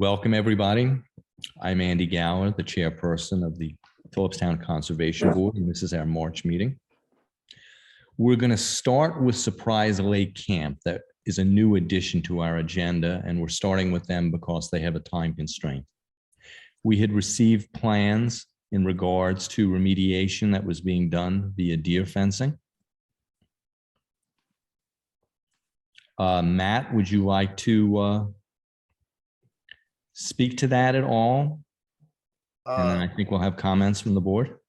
Welcome, everybody. I'm Andy Gower, the chairperson of the Philipstown Conservation Board, and this is our March meeting. We're going to start with Surprise Lake Camp. That is a new addition to our agenda, and we're starting with them because they have a time constraint. We had received plans in regards to remediation that was being done via deer fencing. Matt, would you like to speak to that at all? And then I think we'll have comments from the board.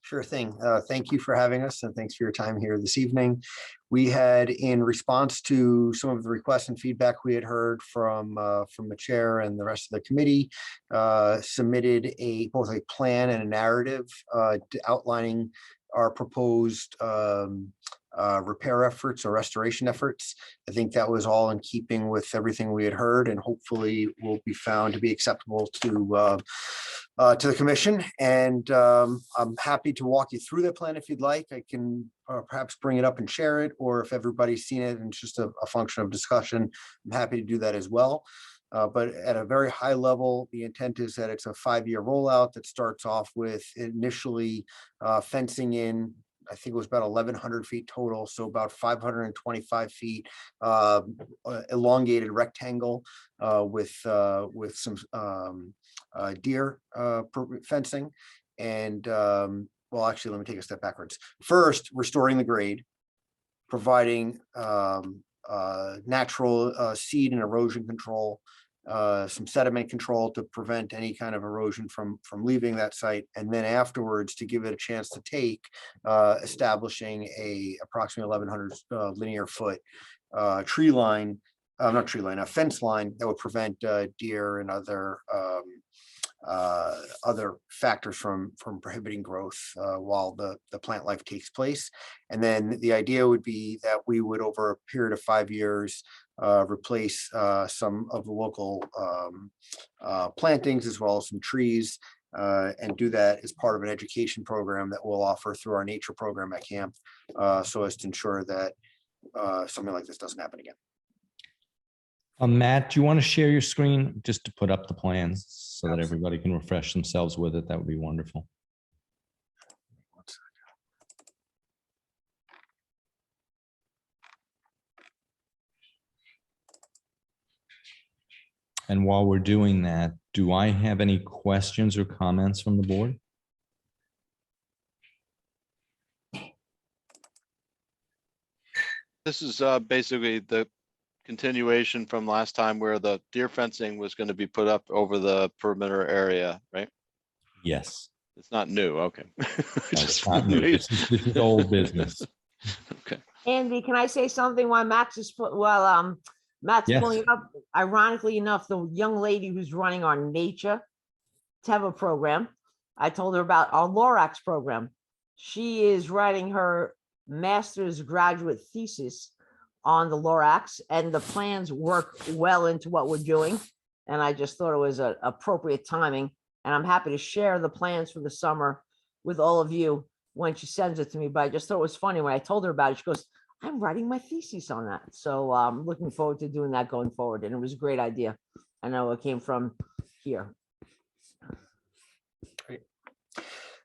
Sure thing. Thank you for having us, and thanks for your time here this evening. We had, in response to some of the requests and feedback we had heard from the chair and the rest of the committee, submitted both a plan and a narrative outlining our proposed repair efforts or restoration efforts. I think that was all in keeping with everything we had heard, and hopefully will be found to be acceptable to the commission. And I'm happy to walk you through the plan if you'd like. I can perhaps bring it up and share it, or if everybody's seen it and it's just a function of discussion, I'm happy to do that as well. But at a very high level, the intent is that it's a 5-year rollout that starts off with initially fencing in, I think it was about 1,100 feet total, so about 525 feet elongated rectangle with some deer fencing. And well, actually, let me take a step backwards. First, restoring the grade, providing natural seed and erosion control, some sediment control to prevent any kind of erosion from leaving that site, and then afterwards to give it a chance to take, establishing approximately 1,100 linear foot tree line, not tree line, a fence line that would prevent deer and other factors from prohibiting growth while the plant life takes place. And then the idea would be that we would, over a period of 5 years, replace some of the local plantings as well as some trees, and do that as part of an education program that we'll offer through our nature program at camp, so as to ensure that something like this doesn't happen again. Matt, do you want to share your screen just to put up the plans so that everybody can refresh themselves with it? That would be wonderful. And while we're doing that, do I have any questions or comments from the board? This is basically the continuation from last time where the deer fencing was going to be put up over the perimeter area, right? Yes. It's not new. Okay. It's not new. This is old business. Okay. Andy, can I say something while Max is Matt's Yes. pulling up? Ironically enough, the young lady who's running our nature TEVA program, I told her about our Lorax program. She is writing her master's graduate thesis on the Lorax, and the plans work well into what we're doing. And I just thought it was an appropriate timing. And I'm happy to share the plans for the summer with all of you when she sends it to me. But I just thought it was funny when I told her about it. She goes, I'm writing my thesis on that. So I'm looking forward to doing that going forward. And it was a great idea. I know it came from here. Great.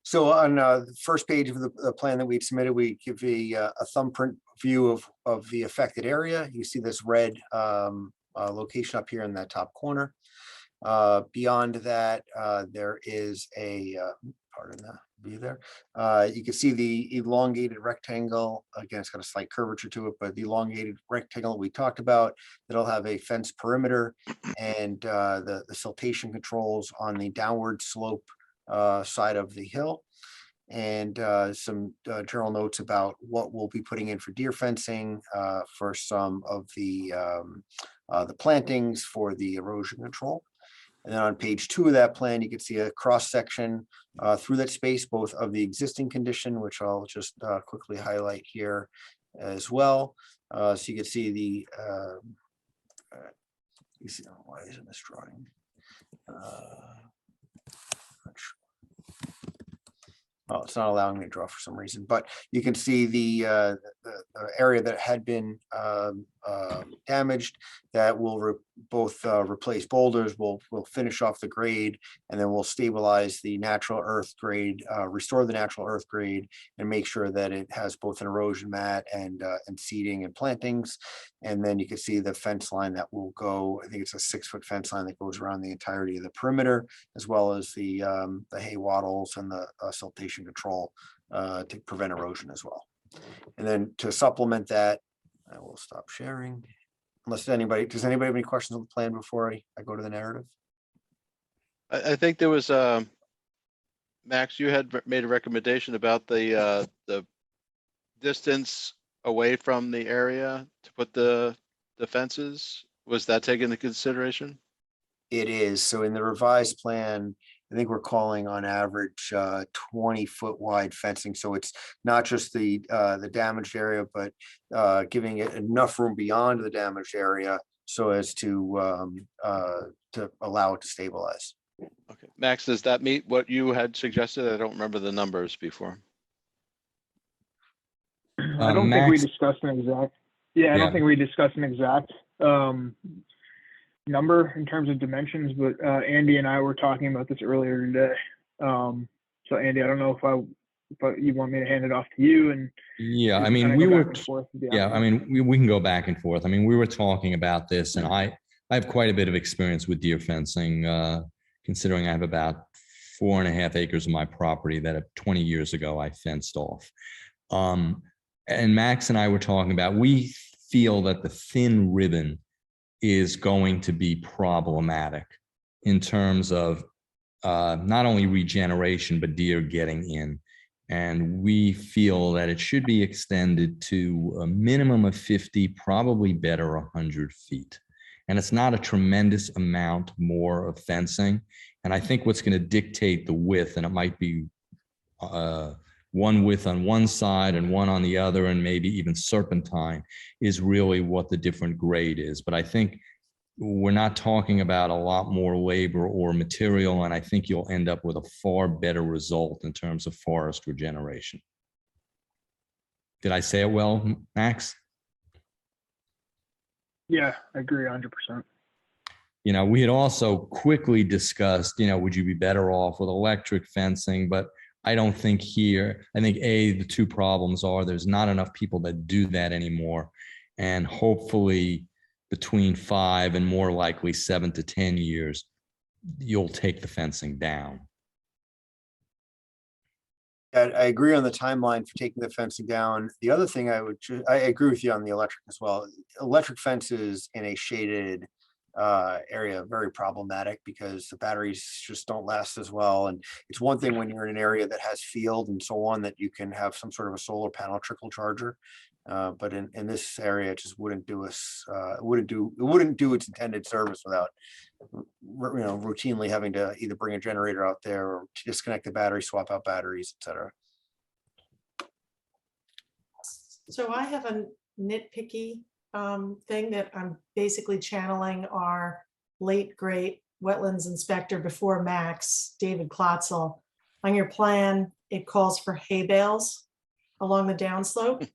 So on the first page of the plan that we'd submitted, we give a thumbprint view of the affected area. You see this red location up here in that top corner. Beyond that, there is pardon the view there. You can see the elongated rectangle. Again, it's got a slight curvature to it, but the elongated rectangle we talked about, that'll have a fence perimeter, and the siltation controls on the downward slope side of the hill, and some general notes about what we'll be putting in for deer fencing, for some of the plantings for the erosion control. And then on page 2 of that plan, you can see a cross section through that space, both of the existing condition, which I'll just quickly highlight here as well. So you can see the, you see, oh, why isn't this drawing? Not sure. Oh, it's not allowing me to draw for some reason, but you can see the area that had been damaged that will both replace boulders, we'll finish off the grade, and then we'll stabilize the natural earth grade, restore the natural earth grade, and make sure that it has both an erosion mat and seeding and plantings. And then you can see the fence line that will go, I think it's a 6-foot fence line that goes around the entirety of the perimeter, as well as the hay wattles and the siltation control to prevent erosion as well. And then to supplement that, I will stop sharing. Unless does anybody have any questions on the plan before I go to the narrative? I think there was, Max, you had made a recommendation about the distance away from the area to put the fences. Was that taken into consideration? It is. So in the revised plan, I think we're calling on average 20-foot wide fencing. So it's not just the damaged area, but giving it enough room beyond the damaged area so as to allow it to stabilize. Okay, Max, does that meet what you had suggested? I don't remember the numbers before. I don't think we Max? discussed an exact. Yeah, I Yeah. don't think we discussed an exact number in terms of dimensions, but Andy and I were talking about this earlier today. So Andy, I don't know if you want me to hand it off to you and Yeah, I kinda mean, go we back were, and forth with the yeah, I applicant. mean, we can go back and forth. I mean, we were talking about this and I have quite a bit of experience with deer fencing, considering I have about 4.5 acres of my property that 20 years ago I fenced off. And Max and I were talking about, we feel that the thin ribbon is going to be problematic in terms of not only regeneration, but deer getting in. And we feel that it should be extended to a minimum of 50, probably better 100 feet. And it's not a tremendous amount more of fencing. And I think what's going to dictate the width, and it might be one width on one side and one on the other, and maybe even serpentine, is really what the different grade is. But I think we're not talking about a lot more labor or material, and I think you'll end up with a far better result in terms of forest regeneration. Did I say it well, Max? Yeah, I agree 100%. You know, we had also quickly discussed, you know, would you be better off with electric fencing? But I don't think here, I think the two problems are there's not enough people that do that anymore. And hopefully between 5 and more likely 7 to 10 years, you'll take the fencing down. I agree on the timeline for taking the fencing down. The other thing I agree with you on the electric as well. Electric fences in a shaded area very problematic because the batteries just don't last as well. And it's one thing when you're in an area that has field and so on that you can have some sort of a solar panel trickle charger. But in this area, it just wouldn't do its intended service without routinely having to either bring a generator out there or to disconnect the battery, swap out batteries, etc. So I have a nitpicky thing that I'm basically channeling our late great wetlands inspector before Max, David Klotzel. On your plan, it calls for hay bales along the downslope.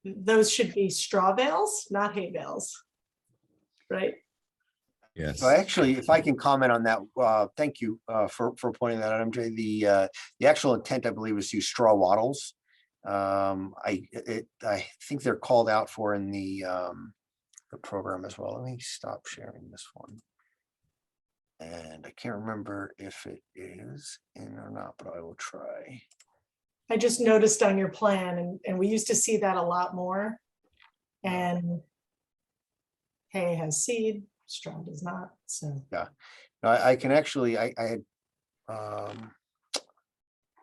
Those should be straw bales, not hay bales, right? Yes. So actually, if I can comment on that, thank you for pointing that out, MJ. The actual intent, I believe, is to use straw wattles. I think they're called out for in the program as well. Let me stop sharing this one. And I can't remember if it is in or not, but I will try. I just noticed on your plan, and we used to see that a lot more. And hay has seed, straw does not, so. Yeah, no, I can actually, I had,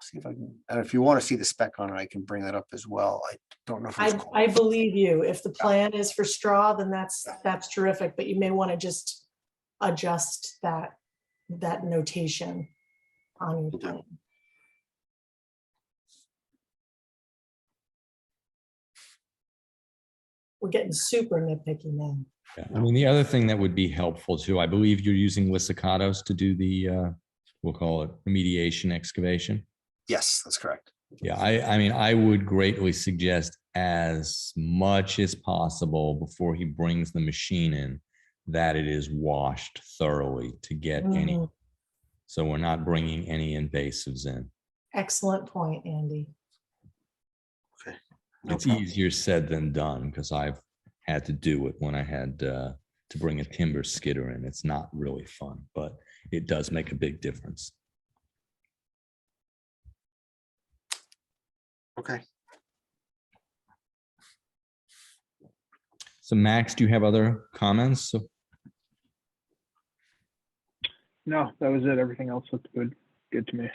see if I can, and if you want to see the spec on it, I can bring that up as well. I don't know if it's I believe you. If the plan is for straw, then that's terrific, but you may want to just adjust that notation on your plan. We're getting super nitpicky now. Yeah. I mean, the other thing that would be helpful too, I believe you're using Lissicatos to do the, we'll call it remediation excavation. Yes, that's correct. Yeah, I mean, I would greatly suggest as much as possible before he brings the machine in, that it is washed thoroughly to get any. Mhm. So we're not bringing any invasives in. Excellent point, Andy. No It's problem. easier said than done because I've had to do it when I had to bring a timber skidder in. It's not really fun, but it does make a big difference. Okay. So Max, do you have other comments? No, that was it. Everything else looked good to me.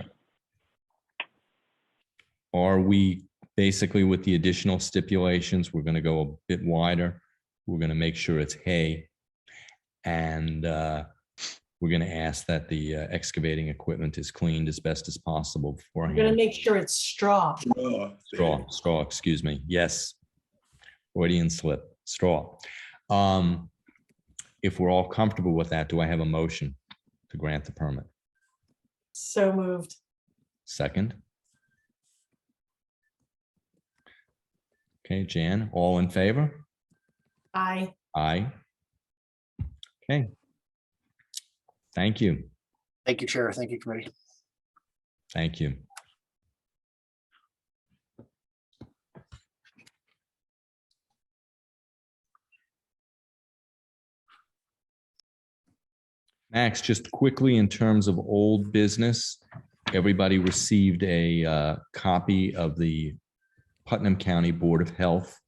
Are we basically with the additional stipulations, we're going to go a bit wider. We're going to make sure it's hay. And we're going to ask that the excavating equipment is cleaned as best as possible We're gonna beforehand. make sure it's straw. Straw, excuse me. Yes. Freudian slip, straw. If we're all comfortable with that, do I have a motion to grant the permit? So moved. Second? Okay, Jan, all in favor? Aye. Aye. Okay. Thank you. Thank you, Chair. Thank you, committee. Thank you. Max, just quickly in terms of old business, everybody received a copy of the Putnam County Board of Health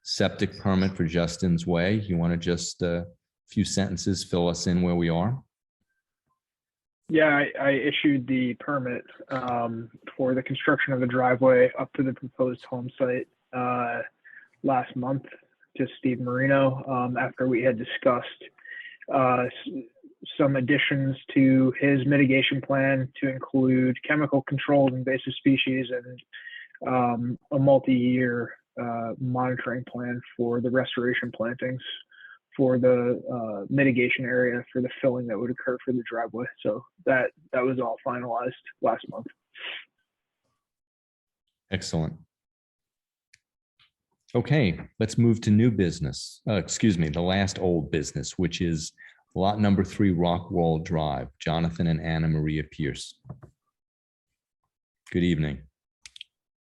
septic permit for Justin's Way. You want to just a few sentences fill us in where we are? Yeah, I issued the permit for the construction of the driveway up to the proposed home site last month to Steve Marino after we had discussed some additions to his mitigation plan to include chemical controlled invasive species and a multi-year monitoring plan for the restoration plantings for the mitigation area for the filling that would occur for the driveway. So that was all finalized last month. Excellent. Okay, let's move to new business. Excuse me, the last old business, which is lot number 3, Rockwald Drive, Jonathan and Anna Maria Pierce. Good evening.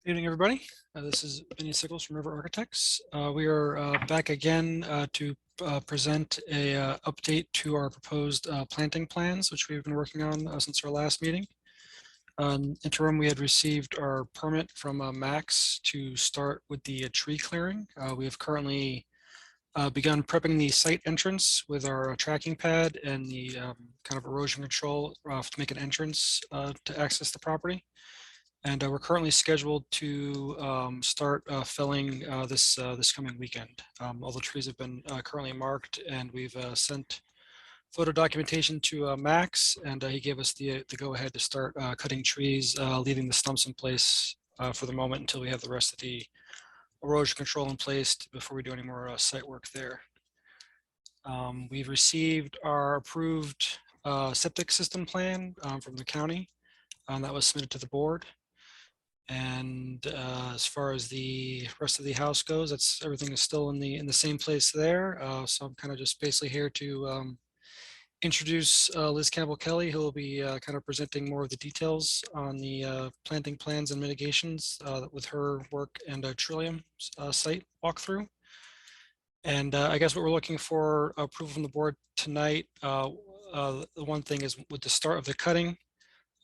Good evening, everybody. This is Vinny Sickles from River Architects. We are back again to present a update to our proposed planting plans, which we've been working on since our last meeting. Interim, we had received our permit from Max to start with the tree clearing. We have currently begun prepping the site entrance with our tracking pad and the kind of erosion control to make an entrance to access the property. And we're currently scheduled to start felling this coming weekend. All the trees have been currently marked, and we've sent photo documentation to Max, and he gave us the go-ahead to start cutting trees, leaving the stumps in place for the moment until we have the rest of the erosion control in place before we do any more site work there. We've received our approved septic system plan from the county that was submitted to the board. And as far as the rest of the house goes, everything is still in the same place there. So I'm kind of just basically here to introduce Liz Campbell-Kelly, who will be kind of presenting more of the details on the planting plans and mitigations with her work and Trillium site walkthrough. And I guess what we're looking for approval from the board tonight, the one thing is with the start of the cutting,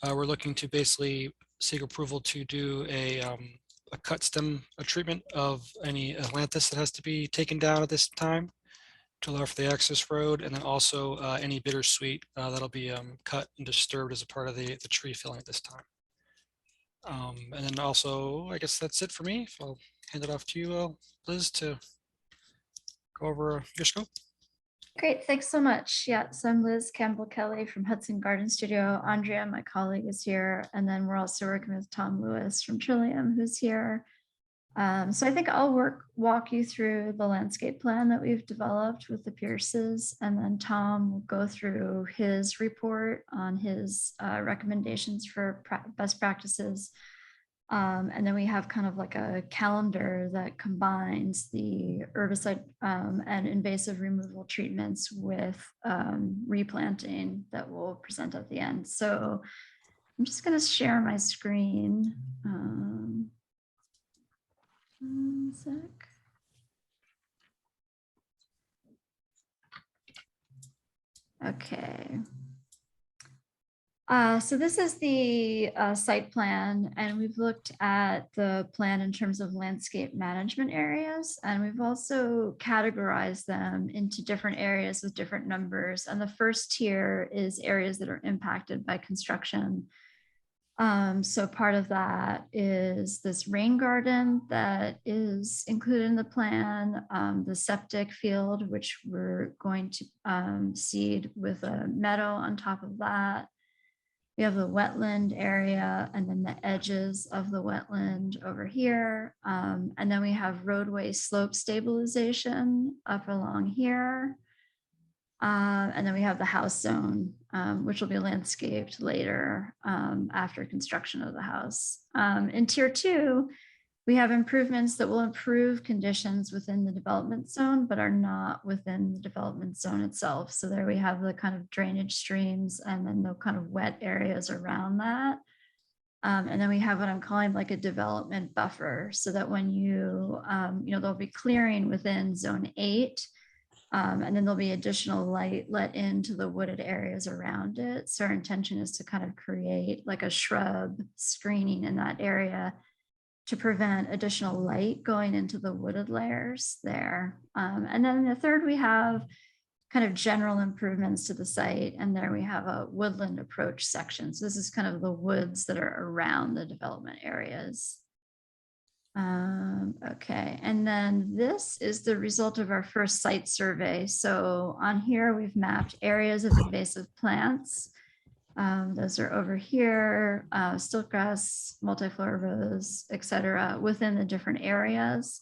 we're looking to basically seek approval to do a cut stem treatment of any Atlantis that has to be taken down at this time to allow for the access road, and then also any bittersweet that'll be cut and disturbed as a part of the tree filling at this time. And then also, I guess that's it for me. I'll hand it off to you, Liz, to go over your scope. Great, thanks so much. Yeah, so I'm Liz Campbell-Kelly from Hudson Garden Studio. Andrea, my colleague, is here. And then we're also working with Tom Lewis from Trillium, who's here. So I think I'll walk you through the landscape plan that we've developed with the Pierces. And then Tom will go through his report on his recommendations for best practices And then we have kind of like a calendar that combines the herbicide and invasive removal treatments with replanting that we'll present at the end. So I'm just going to share my screen. One sec. Okay. So this is the site plan, and we've looked at the plan in terms of landscape management areas, and we've also categorized them into different areas with different numbers. And the first tier is areas that are impacted by construction. So part of that is this rain garden that is included in the plan, the septic field, which we're going to seed with a meadow on top of that. We have the wetland area and then the edges of the wetland over here. And then we have roadway slope stabilization up along here. And then we have the house zone, which will be landscaped later after construction of the house. In tier 2, we have improvements that will improve conditions within the development zone, but are not within the development zone itself. So there we have the kind of drainage streams and then the kind of wet areas around that. And then we have what I'm calling like a development buffer, so that when you know, there'll be clearing within zone 8, and then there'll be additional light let into the wooded areas around it. So our intention is to kind of create like a shrub screening in that area to prevent additional light going into the wooded layers there. And then the third, we have kind of general improvements to the site. And there we have a woodland approach section. So this is kind of the woods that are around the development areas. Okay, and then this is the result of our first site survey. So on here, we've mapped areas of invasive plants. Those are over here, stiltgrass, multiflora rose, etc., within the different areas.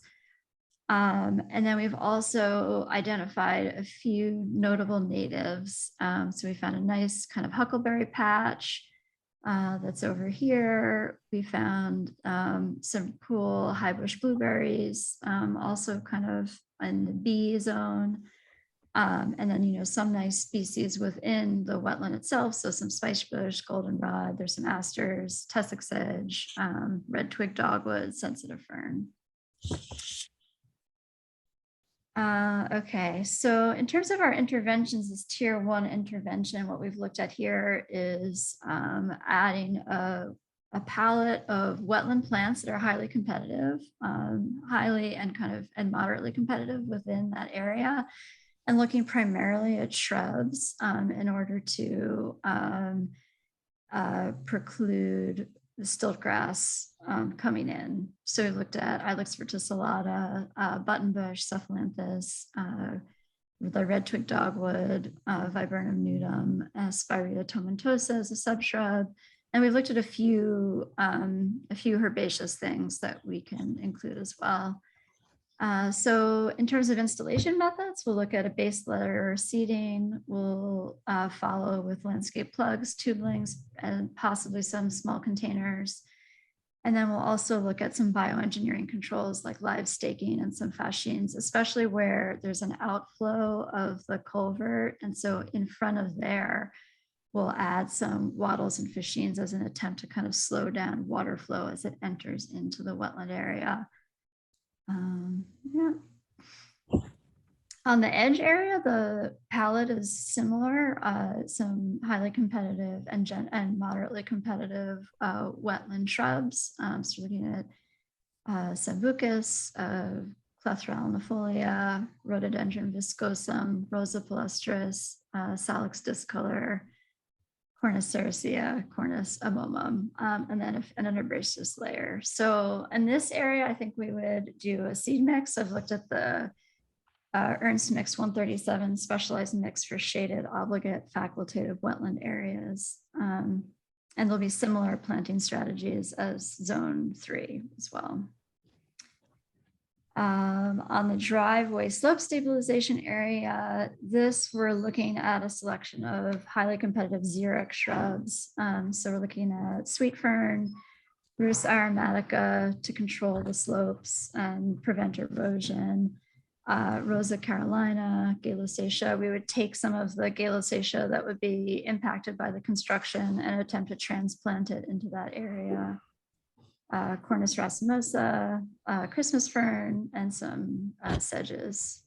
And then we've also identified a few notable natives. So we found a nice kind of huckleberry patch that's over here. We found some cool high bush blueberries, also kind of in the bee zone. And then, you know, some nice species within the wetland itself. So some spice bush, goldenrod, there's some asters, tussock sedge, red twig dogwood, sensitive fern. Okay, so in terms of our interventions, this tier 1 intervention, what we've looked at here is adding a palette of wetland plants that are highly competitive, highly and moderately competitive within that area, and looking primarily at shrubs in order to preclude the stiltgrass coming in. So we looked at Ilex verticillata, buttonbush, cephalanthus, the red twig dogwood, Viburnum nudum, Spirita tomentosa as a subshrub. And we looked at a few herbaceous things that we can include as well. So in terms of installation methods, we'll look at a base layer seeding. We'll follow with landscape plugs, tubulings, and possibly some small containers. And then we'll also look at some bioengineering controls like live staking and some fascines, especially where there's an outflow of the culvert. And so in front of there, we'll add some wattles and fascines as an attempt to kind of slow down water flow as it enters into the wetland area. Yeah. On the edge area, the palette is similar, some highly competitive and moderately competitive wetland shrubs. So looking at Sambucus, Clethra Rhododendron viscosum, Rosa palustris, Salix discolor, Cornus sericea, Cornus amomum, and then an herbaceous layer. So in this area, I think we would do a seed mix. I've looked at the Ernst Mix 137 specialized mix for shaded, obligate, facultative wetland areas. And there'll be similar planting strategies as zone 3 as well. On the driveway slope stabilization area, this we're looking at a selection of highly competitive xeric shrubs. So we're looking at sweet fern, Rus aromatica to control the slopes and prevent erosion. Rosa Carolina, Galosaceae. We would take some of the Galosaceae that would be impacted by the construction and attempt to transplant it into that area. Cornus racemosa, Christmas fern, and some sedges.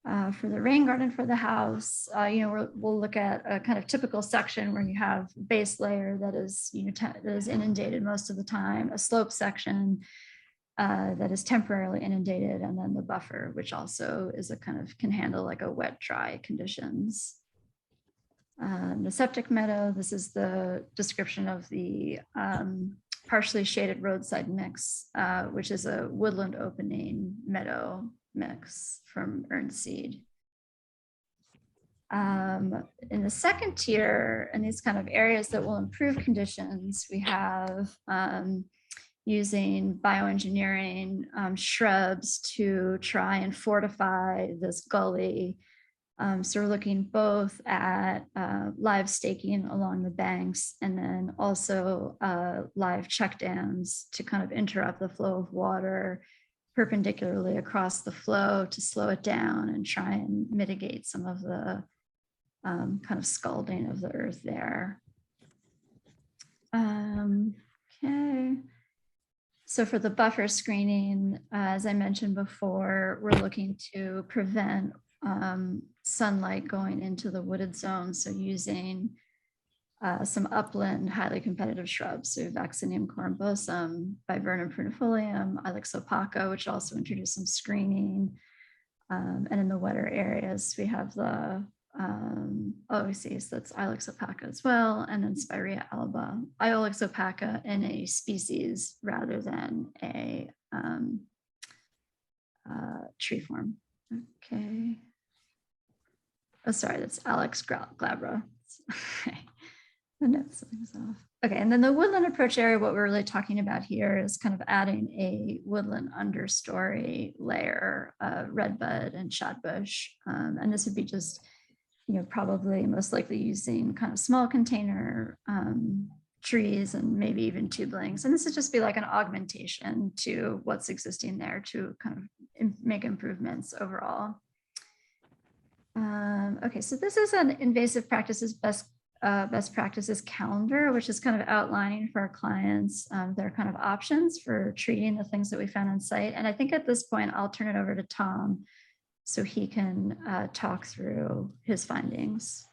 For the rain garden for the house, we'll look at a kind of typical section where you have base layer that is, that is inundated most of the time, a slope section that is temporarily inundated, and then the buffer, which also is a kind of can handle like a wet, dry conditions. The septic meadow, this is the description of the partially shaded roadside mix, which is a woodland opening meadow mix from earned seed. In the second tier, and these kind of areas that will improve conditions, we have using bioengineering shrubs to try and fortify this gully. So we're looking both at live staking along the banks, and then also live check dams to kind of interrupt the flow of water perpendicularly across the flow to slow it down and try and mitigate some of the kind of scalding of the earth there. Okay. So for the buffer screening, as I mentioned before, we're looking to prevent sunlight going into the wooded zone. So using some upland highly competitive shrubs, so Vaccinium corymbosum, Viburnum prunifolium, Ilex opaca, which also introduced some screening. And in the wetter areas, we have the OECs, that's Ilex opaca as well, and then Spirea alba, Ilex opaca in a species rather than a tree form. Okay. Oh, sorry, that's Alex glabra. The notes, something's off. Okay, and then the woodland approach area, what we're really talking about here is kind of adding a woodland understory layer, redbud and shadbush. And this would be just, probably most likely using kind of small container trees and maybe even tubulings. And this would just be like an augmentation to what's existing there to kind of make improvements overall. Okay, so this is an invasive practices best practices calendar, which is kind of outlining for our clients their kind of options for treating the things that we found on site. And I think at this point, I'll turn it over to Tom so he can talk through his findings.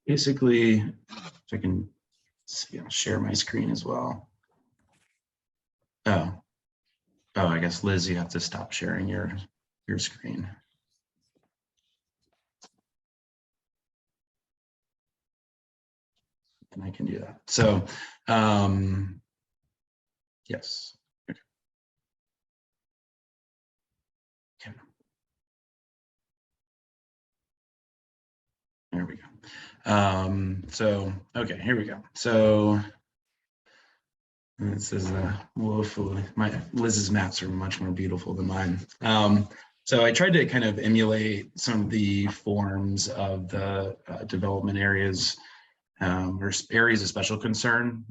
Basically, if I can see, I'll share my screen as well. Oh, I guess Liz, you have to stop sharing your screen. And I can do that. So, yes. Okay. Okay. There we go. Okay, here we go. So this is woefully, Liz's maps are much more beautiful than mine. So I tried to kind of emulate some of the forms of the development areas or areas of special concern.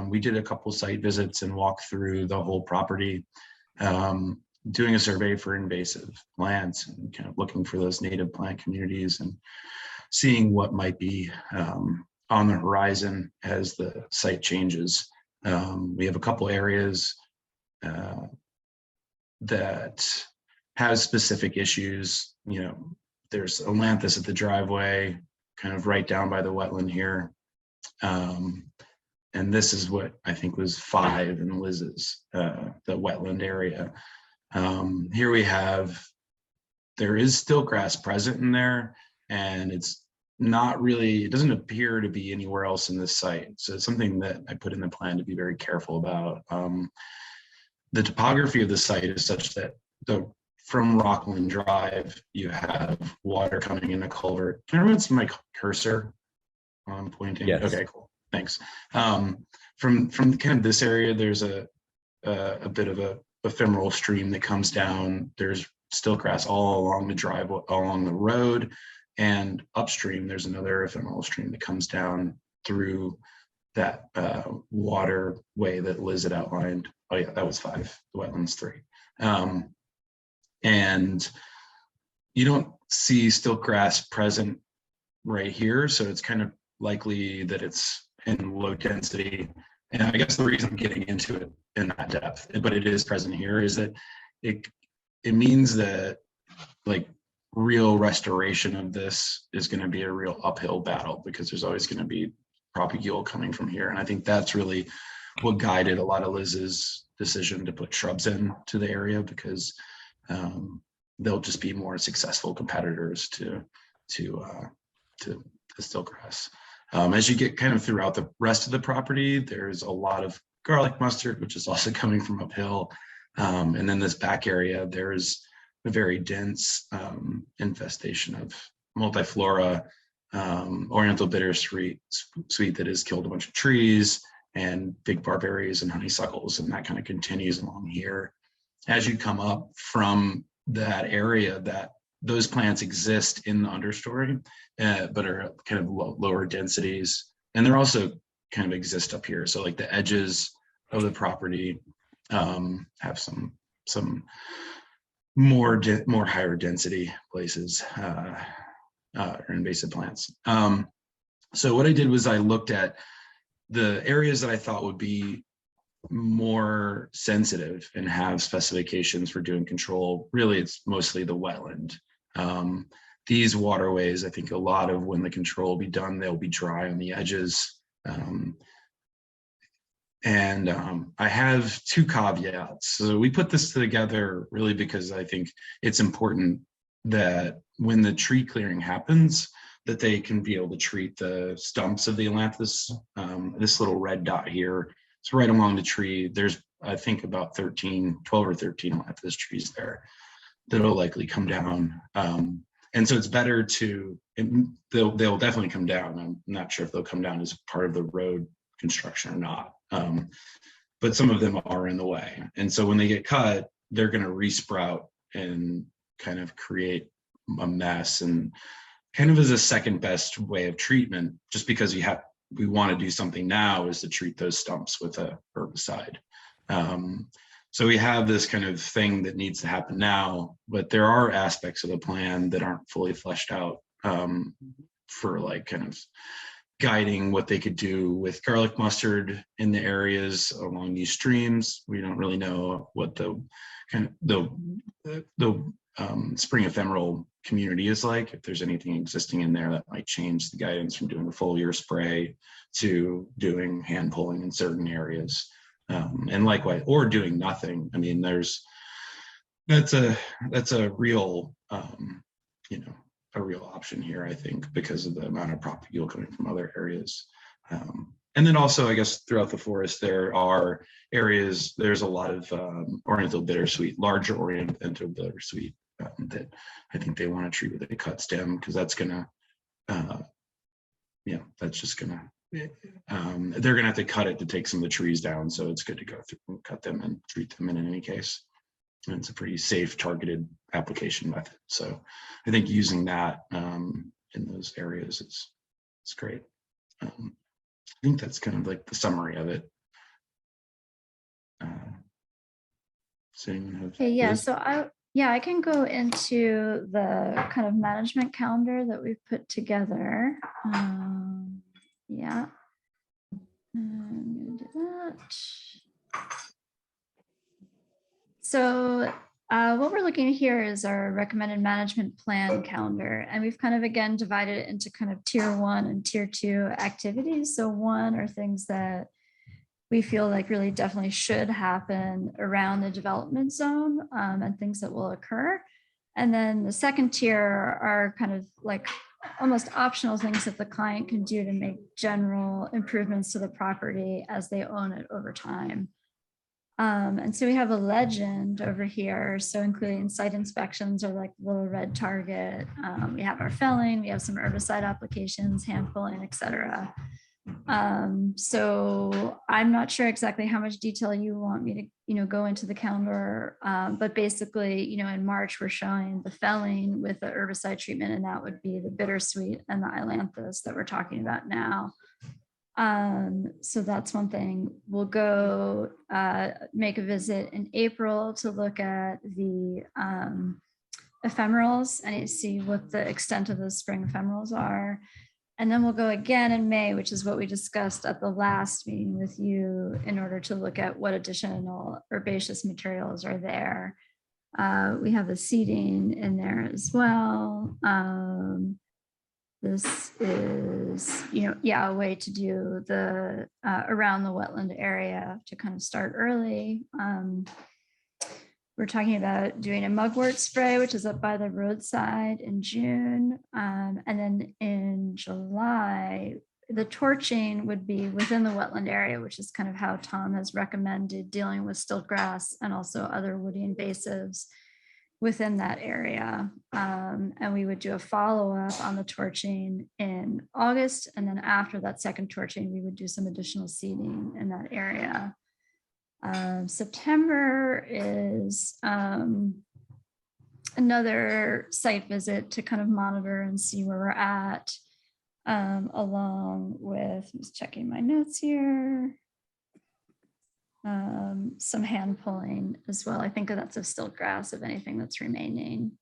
We did a couple site visits and walked through the whole property, doing a survey for invasive plants and kind of looking for those native plant communities and seeing what might be on the horizon as the site changes. We have a couple areas that have specific issues. There's Atlantis at the driveway, kind of right down by the wetland here. And this is what I think was 5 in Liz's, the wetland area. Here we have, there is still grass present in there, and it's not really, it doesn't appear to be anywhere else in this site. So it's something that I put in the plan to be very careful about. The topography of the site is such that from Rockland Drive, you have water coming in a culvert. Can everyone see my cursor? I'm pointing. Yes. Okay, cool. Thanks. From kind of this area, there's a a bit of a ephemeral stream that comes down. There's still grass all along the driveway, along the road, and upstream there's another ephemeral stream that comes down through that waterway that Liz had outlined. Oh yeah, that was 5, the wetlands 3. And you don't see stilt grass present right here, so it's kind of likely that it's in low density. And I guess the reason I'm getting into it in that depth, but it is present here, is that it means that like real restoration of this is going to be a real uphill battle, because there's always going to be propagule coming from here. And I think that's really what guided a lot of Liz's decision to put shrubs in to the area, because they'll just be more successful competitors to the stilt grass. As you get kind of throughout the rest of the property, there's a lot of garlic mustard, which is also coming from uphill. And then this back area, there's a very dense infestation of multiflora, oriental bittersweet that has killed a bunch of trees, and big barberries and honeysuckles, and that kind of continues along here. As you come up from that area, that those plants exist in the understory, but are kind of lower densities, and they're also kind of exist up here. So like the edges of the property have some more higher density places or invasive plants. So what I did was I looked at the areas that I thought would be more sensitive and have specifications for doing control. Really, it's mostly the wetland. These waterways, I think a lot of when the control will be done, they'll be dry on the edges. I have 2 caveats. So we put this together really because I think it's important that when the tree clearing happens, that they can be able to treat the stumps of the ailanthus. This little red dot here, it's right along the tree. There's, I think, about 12 or 13 ailanthus trees there that'll likely come down. And so it's better to, they'll definitely come down. I'm not sure if they'll come down as part of the road construction or not. But some of them are in the way. And so when they get cut, they're going to resprout and kind of create a mess, and kind of as a second best way of treatment, just because we want to do something now, is to treat those stumps with a herbicide. So we have this kind of thing that needs to happen now, but there are aspects of the plan that aren't fully fleshed out for like kind of guiding what they could do with garlic mustard in the areas along these streams. We don't really know what the spring ephemeral community is like, if there's anything existing in there that might change the guidance from doing a foliar spray to doing hand pulling in certain areas. And likewise, or doing nothing. I mean, that's a real, a real option here, I think, because of the amount of propagule coming from other areas. And then also, I guess, throughout the forest, there are areas, there's a lot of oriental bittersweet, larger oriental bittersweet that I think they want to treat with a cut stem, because that's gonna, that's just gonna, they're gonna have to cut it to take some of the trees down. So it's good to go through and cut them and treat them in any case. And it's a pretty safe, targeted application method. So I think using that in those areas is great. I think that's kind of like the summary of it. So anyone have? Okay, yeah. Liz? So I can go into the kind of management calendar that we've put together. Yeah. I'm gonna do that. So what we're looking at here is our recommended management plan calendar. And we've kind of, again, divided it into kind of tier 1 and tier 2 activities. So 1 are things that we feel like really definitely should happen around the development zone, and things that will occur. And then the second tier are kind of like almost optional things that the client can do to make general improvements to the property as they own it over time. And so we have a legend over here. So including site inspections or like little red target. We have our felling, we have some herbicide applications, hand pulling, et cetera. So I'm not sure exactly how much detail you want me to, go into the calendar. But basically, in March, we're showing the felling with the herbicide treatment, and that would be the bittersweet and the ailanthus that we're talking about now. So that's one thing. We'll go make a visit in April to look at the ephemerals and see what the extent of those spring ephemerals are. And then we'll go again in May, which is what we discussed at the last meeting with you, in order to look at what additional herbaceous materials are there. We have the seeding in there as well. This is, a way to do the around the wetland area to kind of start early. We're talking about doing a mugwort spray, which is up by the roadside in June. And then in July, the torching would be within the wetland area, which is kind of how Tom has recommended dealing with stiltgrass and also other woody invasives within that area. And we would do a follow-up on the torching in August. And then after that second torching, we would do some additional seeding in that area. September is another site visit to kind of monitor and see where we're at, along with, just checking my notes here, some hand pulling as well. I think that's of stiltgrass, of anything that's remaining.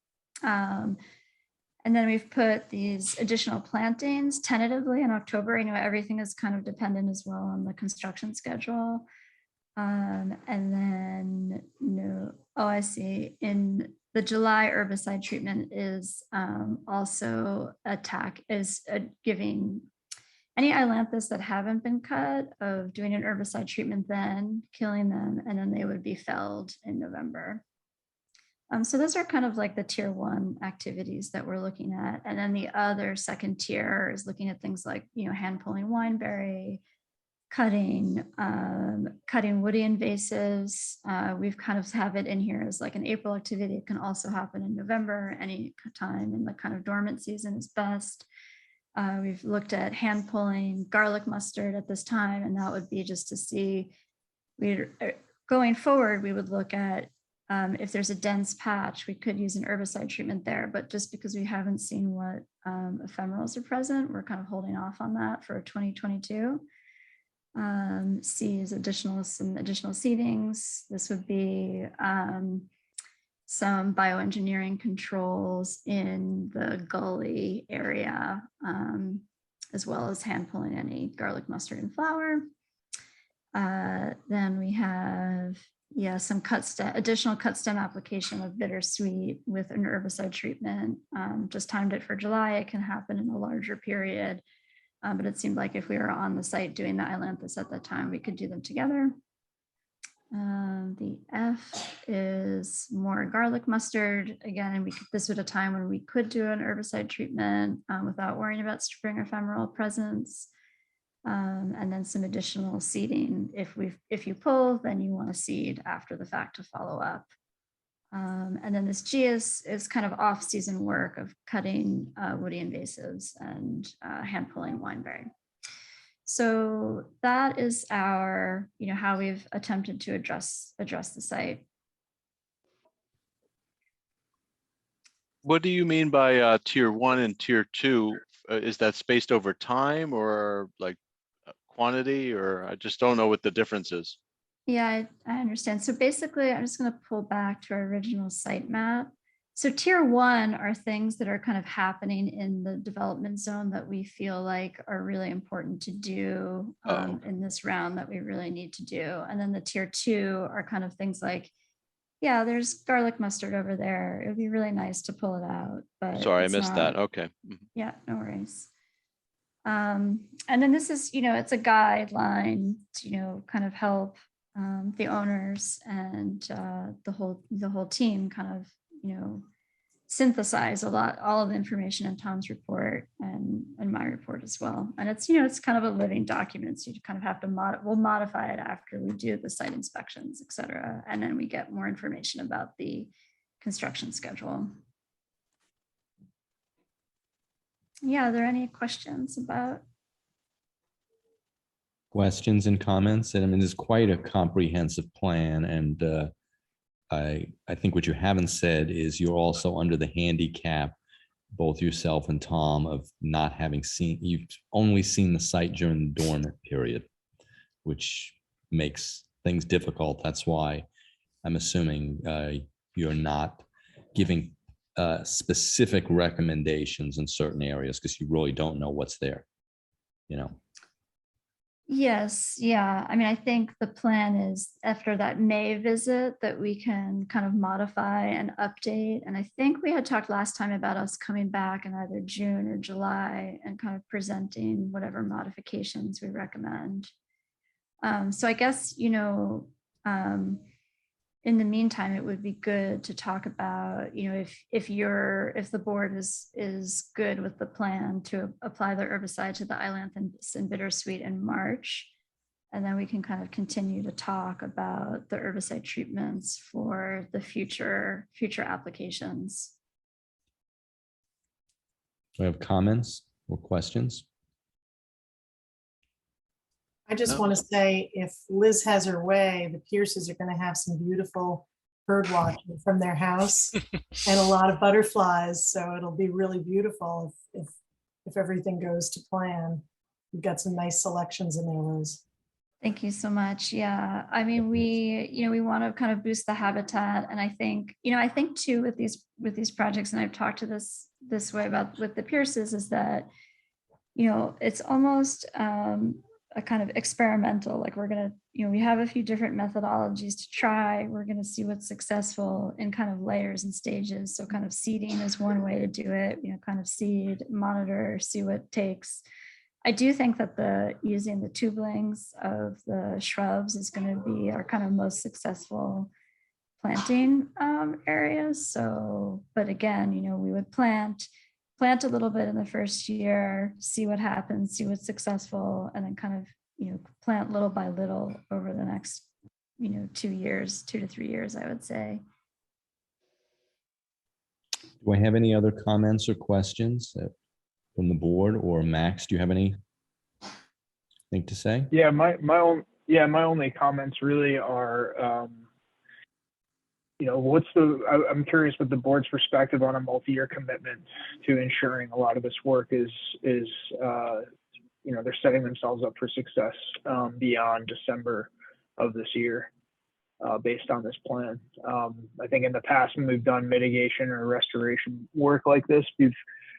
And then we've put these additional plantings tentatively in October. Everything is kind of dependent as well on the construction schedule. And then I see in the July herbicide treatment is also giving any ailanthus that haven't been cut, of doing an herbicide treatment, then killing them, and then they would be felled in November. So those are kind of like the tier 1 activities that we're looking at. And then the other second tier is looking at things like, hand pulling wineberry, cutting woody invasives. We've kind of have it in here as like an April activity. It can also happen in November. Any time in the kind of dormant season is best. We've looked at hand pulling garlic mustard at this time, and that would be just to see, going forward, we would look at if there's a dense patch, we could use an herbicide treatment there, but just because we haven't seen what ephemerals are present, we're kind of holding off on that for 2022. C is some additional seedings. This would be some bioengineering controls in the gully area, as well as hand pulling any garlic mustard and flour. Then we have, some additional cut stem application of bittersweet with an herbicide treatment. Just timed it for July. It can happen in a larger period. But it seemed like if we were on the site doing the ailanthus at that time, we could do them together. The F is more garlic mustard. Again, and this was a time when we could do an herbicide treatment without worrying about spring ephemeral presence. And then some additional seeding. If you pull, then you want to seed after the fact to follow up. And then this G is kind of off-season work of cutting woody invasives and hand pulling wineberry. So that is our, how we've attempted to address the site. What do you mean by tier 1 and tier 2? Is that spaced over time, or like quantity, or I just don't know what the difference is? Yeah, I understand. So basically, I'm just going to pull back to our original site map. So tier 1 are things that are kind of happening in the development zone that we feel like are really important to do in this round, that we really need to do. And then the tier 2 are kind of things like, there's garlic mustard over there. It would be really nice to pull it out. But sorry, I missed that. Okay. Yeah, no worries. And then this is, it's a guideline to, kind of help the owners and the whole team kind of, synthesize all of the information in Tom's report and my report as well. And it's, it's kind of a living document. So you kind of have to we'll modify it after we do the site inspections, et cetera. And then we get more information about the construction schedule. Yeah, are there any questions about Questions and comments? And I mean, it's quite a comprehensive plan, and I think what you haven't said is you're also under the handicap, both yourself and Tom, of not having seen, you've only seen the site during the dormant period, which makes things difficult. That's why I'm assuming you're not giving specific recommendations in certain areas because you really don't know what's there, you know? Yes, yeah. I mean, I think the plan is after that May visit that we can kind of modify and update. And I think we had talked last time about us coming back in either June or July and kind of presenting whatever modifications we recommend. So I guess, you know, in the meantime, it would be good to talk about, you know, if the board is good with the plan to apply the herbicide to the ailanthus and bittersweet in March, and then we can kind of continue to talk about the herbicide treatments for the future applications. Do I have comments or questions? I just No. want to say, if Liz has her way, the Pierces are going to have some beautiful bird watching from their house and a lot of butterflies. So it'll be really beautiful if everything goes to plan. We've got some nice selections in there, Liz. Thank you so much. Yeah, I mean, we want to kind of boost the habitat, and I think too with these projects, and I've talked to this way about with the Pierces, is that, you know, it's almost a kind of experimental, like we're gonna, you know, we have a few different methodologies to try. We're gonna see what's successful in kind of layers and stages. So kind of seeding is one way to do it, you know, kind of seed, monitor, see what it takes. I do think that using the tubulings of the shrubs is going to be our kind of most successful planting areas. So, but again, you know, we would plant a little bit in the first year, see what happens, see what's successful, and then kind of, you know, plant little by little over the next, you know, 2 to 3 years, I would say. Do I have any other comments or questions from the board, or Max, do you have anything to say? Yeah, my only comments really are, you know, I'm curious what the board's perspective on a multi-year commitment to ensuring a lot of this work is, you know, they're setting themselves up for success beyond December of this year based on this plan. I think in the past, when we've done mitigation or restoration work like this, we've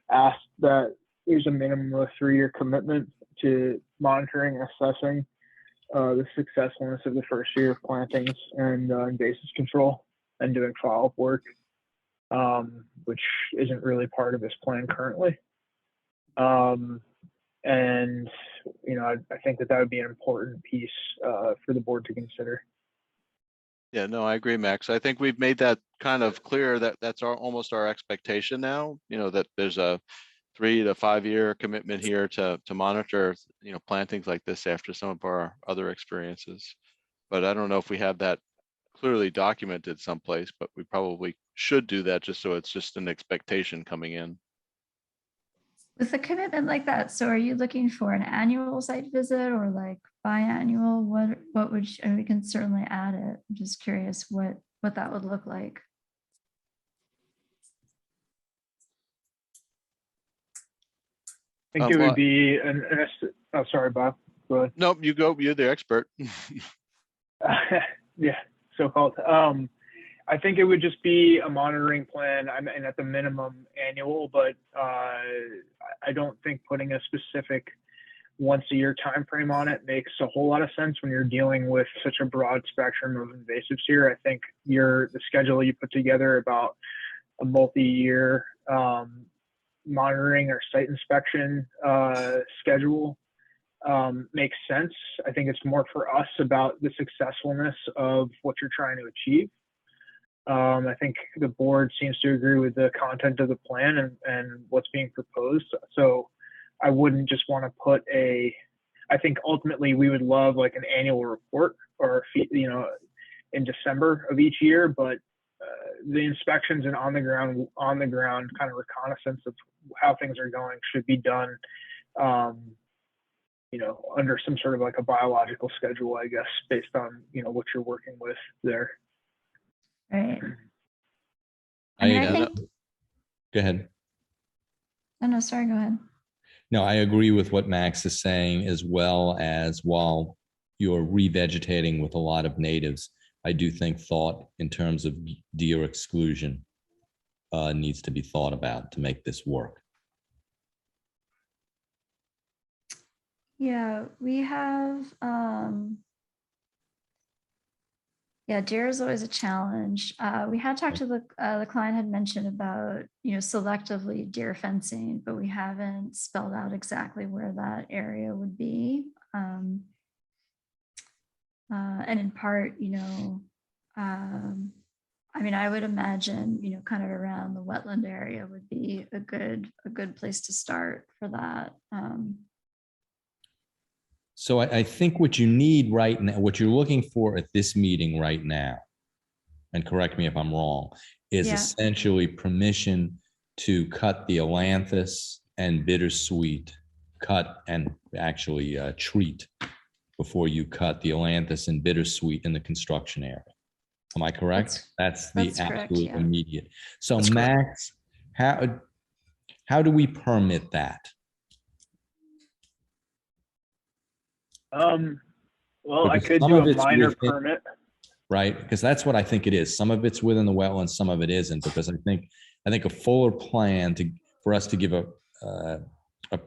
asked that there's a minimum of 3-year commitment to monitoring and assessing the successfulness of the first year of plantings and invasive control, and doing follow-up work, which isn't really part of this plan currently. And, you know, I think that would be an important piece for the board to consider. Yeah, no, I agree, Max. I think we've made that kind of clear that that's almost our expectation now, you know, that there's a 3 to 5 year commitment here to monitor, you know, plantings like this after some of our other experiences. But I don't know if we have that clearly documented someplace, but we probably should do that just so it's just an expectation coming in. With a commitment like that, so are you looking for an annual site visit or like biannual? What would and we can certainly add it. I'm just curious what that would look like. I think it would be oh, sorry, Bob. Go ahead. Nope, you go. You're the expert. Yeah, so-called. I think it would just be a monitoring plan, and at the minimum annual, but I don't think putting a specific once-a-year time frame on it makes a whole lot of sense when you're dealing with such a broad spectrum of invasives here. I think the schedule you put together about a multi-year monitoring or site inspection schedule makes sense. I think it's more for us about the successfulness of what you're trying to achieve. I think the board seems to agree with the content of the plan and what's being proposed. So I wouldn't just want to put I think ultimately we would love like an annual report or, you know, in December of each year, but the inspections and on the ground kind of reconnaissance of how things are going should be done under some sort of like a biological schedule, I guess, based on, what you're working with there. Right. I, I mean, I Yeah, think, go ahead. oh no, sorry, go ahead. No, I agree with what Max is saying, as well as while you're revegetating with a lot of natives, I do think thought in terms of deer exclusion needs to be thought about to make this work. Yeah, we have, yeah, deer is always a challenge. We had talked to the client had mentioned about, selectively deer fencing, but we haven't spelled out exactly where that area would be. And in part, I mean, I would imagine, kind of around the wetland area would be a good place to start for that. So I think what you need right now, what you're looking for at this meeting right now, and correct me if I'm wrong, is Yeah. essentially permission to cut the ailanthus and bittersweet, cut and actually treat before you cut the ailanthus and bittersweet in the construction area. Am I correct? That's the that's correct, absolute yeah. immediate. So That's correct. Max, how do we permit that? Well, I Because could some do of a it's minor within- permit. Right? Because that's what I think it is. Some of it's within the wetlands, some of it isn't. Because I think a fuller plan for us to give a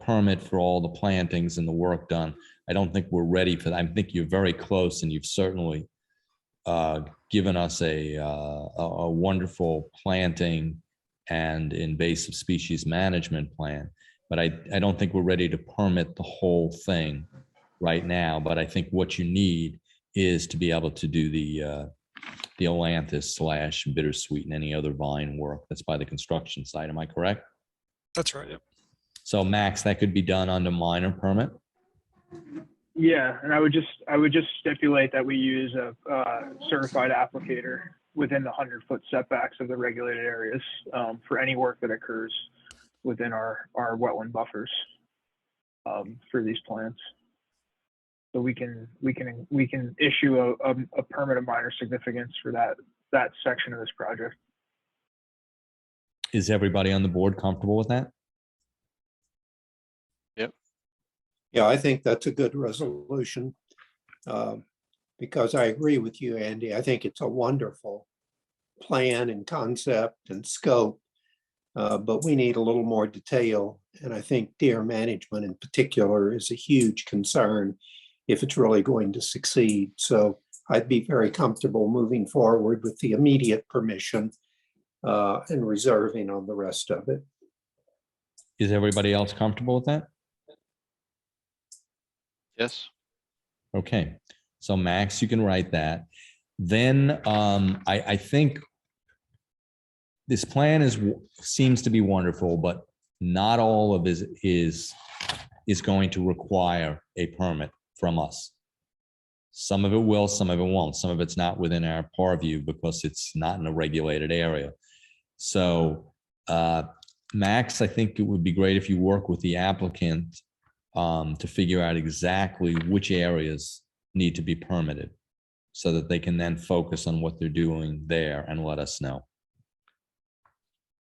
permit for all the plantings and the work done. I don't think we're ready for that. I think you're very close, and you've certainly given us a wonderful planting and invasive species management plan. But I don't think we're ready to permit the whole thing right now. But I think what you need is to be able to do the ailanthus / bittersweet and any other vine work that's by the construction site. Am I correct? That's right. Yep. So Max, that could be done under minor permit? Yeah, and I would just stipulate that we use a certified applicator within the 100-foot setbacks of the regulated areas for any work that occurs within our wetland buffers for these plants. So we can issue a permit of minor significance for that section of this project. Is everybody on the board comfortable with that? Yeah, I think that's a good resolution because I agree with you, Andy. I think it's a wonderful plan and concept and scope, but we need a little more detail. And I think deer management in particular is a huge concern if it's really going to succeed. So I'd be very comfortable moving forward with the immediate permission and reserving on the rest of it. Is everybody else comfortable with that? Yes. Okay, so Max, you can write that. Then I think this plan seems to be wonderful, but not all of it is going to require a permit from us. Some of it will, some of it won't. Some of it's not within our purview because it's not in a regulated area. So Max, I think it would be great if you work with the applicant to figure out exactly which areas need to be permitted so that they can then focus on what they're doing there and let us know.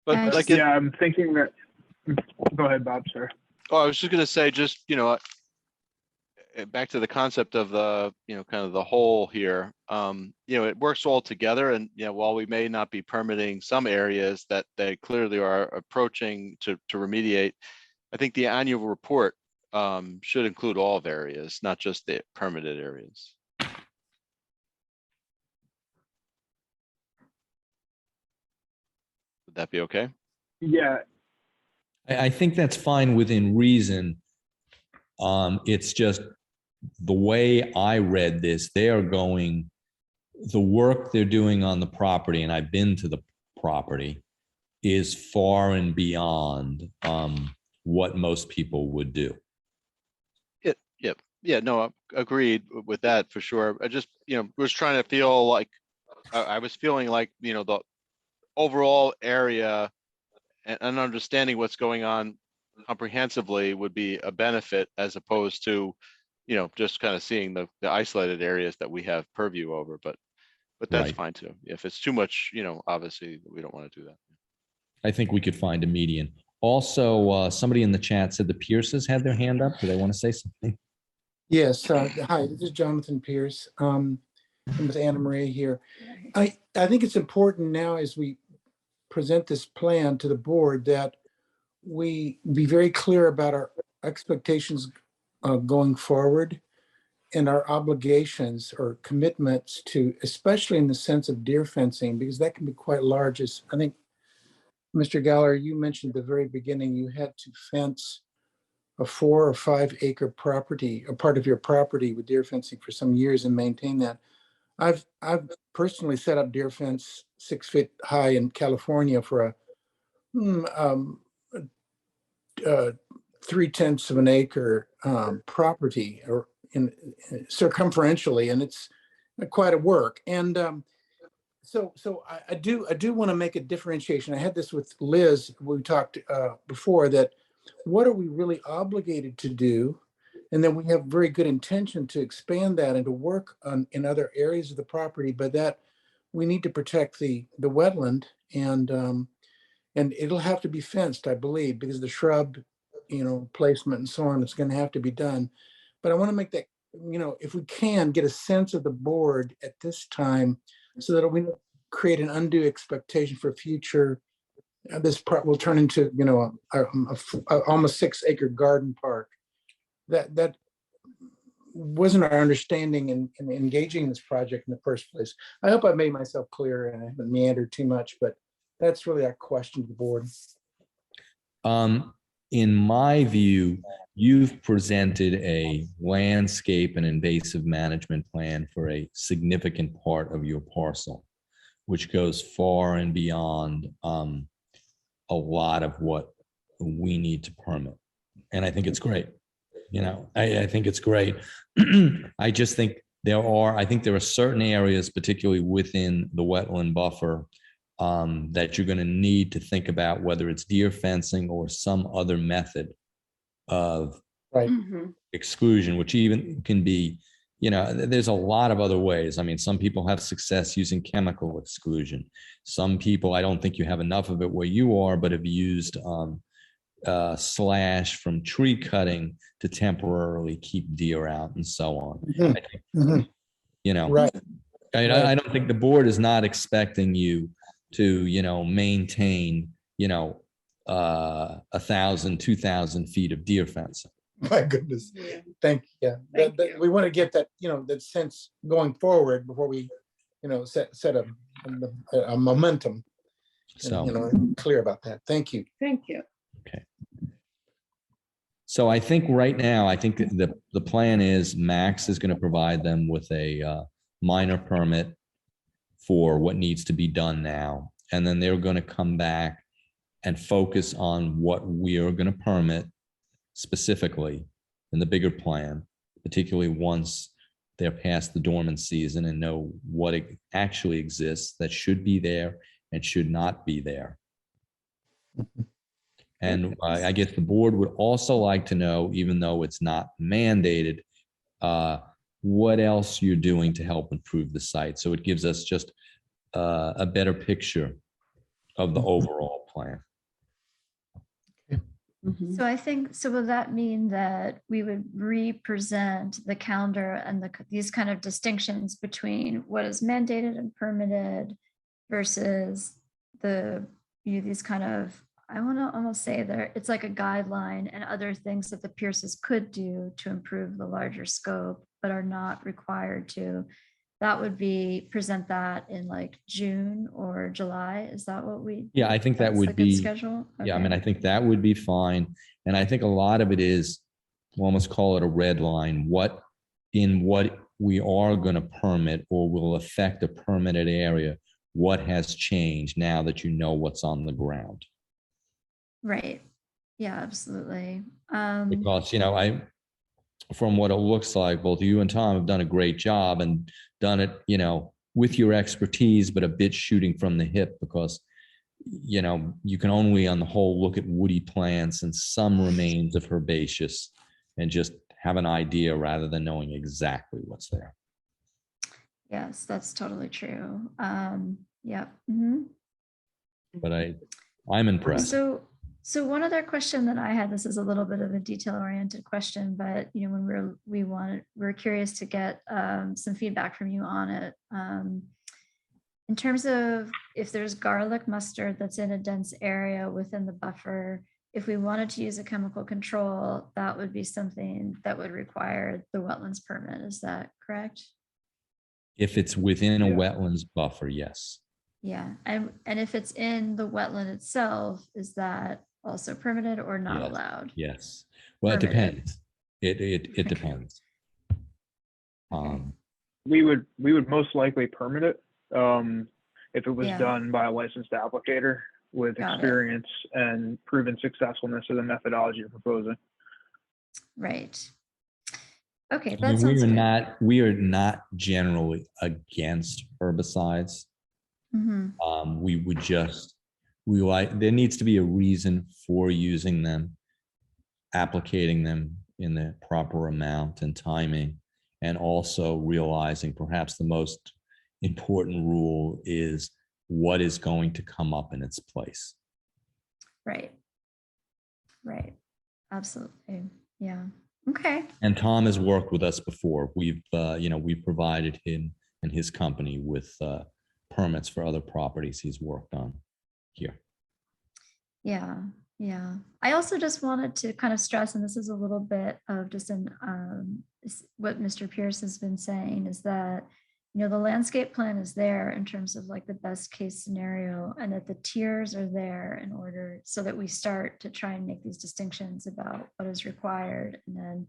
But I like, Yeah, I'm thinking that. Go ahead, Bob, sir. I was just gonna say, just, back to the concept of the, kind of the whole here, it works all together. And, while we may not be permitting some areas that they clearly are approaching to remediate, I think the annual report should include all areas, not just the permitted areas. Would that be okay? Yeah, I think that's fine within reason. It's just the way I read this, the work they're doing on the property, and I've been to the property, is far and beyond what most people would do. Yep. Yeah, no, agreed with that for sure. I just, was trying to feel like, I was feeling like, the overall area and understanding what's going on comprehensively would be a benefit as opposed to, just kind of seeing the isolated areas that we have purview over, but that's Right. fine too. If it's too much, obviously we don't want to do that. I think we could find a median. Also, somebody in the chat said the Pierces had their hand up. Do they want to say something? Yes, hi, this is Jonathan Pierce. I'm with Anna Maria here. I think it's important now as we present this plan to the board that we be very clear about our expectations going forward and our obligations or commitments to, especially in the sense of deer fencing, because that can be quite large. As I think, Mr. Galler, you mentioned at the very beginning, you had to fence a 4 or 5 acre property, a part of your property with deer fencing for some years and maintain that. I've personally set up deer fence 6 feet high in California for a 3/10 of an acre property or in circumferentially, and it's quite a work. And so I do want to make a differentiation. I had this with Liz. We talked before that. What are we really obligated to do? And then we have very good intention to expand that and to work on in other areas of the property, but that we need to protect the wetland and it'll have to be fenced, I believe, because the shrub, placement and so on, it's going to have to be done. But I want to make that, if we can get a sense of the board at this time so that we don't create an undue expectation for future. This part will turn into, a almost 6 acre garden park. That wasn't our understanding in engaging this project in the first place. I hope I made myself clear and I haven't meandered too much, but that's really our question to the board. In my view, you've presented a landscape and invasive management plan for a significant part of your parcel, which goes far and beyond a lot of what we need to permit. And I think it's great. I think it's great. I just think there are certain areas, particularly within the wetland buffer, that you're going to need to think about whether it's deer fencing or some other method of exclusion, which even can be, there's a lot of other ways. I mean, some people have success using chemical exclusion. Some people, I don't think you have enough of it where you are, but have used slash from tree cutting to temporarily keep deer out and so on. Right. I don't think the board is not expecting you to, maintain, 1,000, 2,000 feet of deer fencing. My goodness. Thank you. Yeah. We want to get that, that sense going forward before we, set a momentum. So, clear about that. Thank you. Thank you. okay. So I think right now, the plan is Max is going to provide them with a minor permit for what needs to be done now. And then they're going to come back and focus on what we are going to permit specifically in the bigger plan, particularly once they're past the dormant season and know what actually exists that should be there and should not be there. And I guess the board would also like to know, even though it's not mandated, what else you're doing to help improve the site. So it gives us just a better picture of the overall plan. So I think, so will that mean that we would re-present the calendar and these kind of distinctions between what is mandated and permitted versus these kind of, I want to almost say there, it's like a guideline and other things that the Pierces could do to improve the larger scope, but are not required to. That would be present that in like June or July. Is that what we? Yeah, I think that would be schedule. Yeah, I mean, I think that would be fine. And I think a lot of it is, we'll almost call it a red line. What we are going to permit or will affect a permitted area, what has changed now that you know what's on the ground? Right. Yeah, absolutely. Because, from what it looks like, both you and Tom have done a great job and done it, with your expertise, but a bit shooting from the hip because, you know, you can only on the whole look at woody plants and some remains of herbaceous and just have an idea rather than knowing exactly what's there. Yes, that's totally true. Yeah. But I'm impressed. So one other question that I had, this is a little bit of a detail-oriented question, but you know, when we're curious to get some feedback from you on it. In terms of if there's garlic mustard that's in a dense area within the buffer, if we wanted to use a chemical control, that would be something that would require the wetlands permit. Is that correct? If it's within a Yeah. wetlands buffer, yes. Yeah, and if it's in the wetland itself, is that also permitted or not Yes. allowed? Yes. Well, it Permitted. depends. It depends. We would most likely permit it if it was Yeah. done by a licensed applicator with Got it. experience and proven successfulness of the methodology you're proposing. Right. Okay, I that mean, sounds good. we are not generally against herbicides. Mhm. There needs to be a reason for using them, applicating them in the proper amount and timing, and also realizing perhaps the most important rule is what is going to come up in its place. Right. Right. Absolutely. Yeah. Okay. And Tom has worked with us before. We've provided him and his company with permits for other properties he's worked on here. Yeah. Yeah. I also just wanted to kind of stress, and this is a little bit of just what Mr. Pierce has been saying, is that, you know, the landscape plan is there in terms of like the best case scenario, and that the tiers are there in order so that we start to try and make these distinctions about what is required and then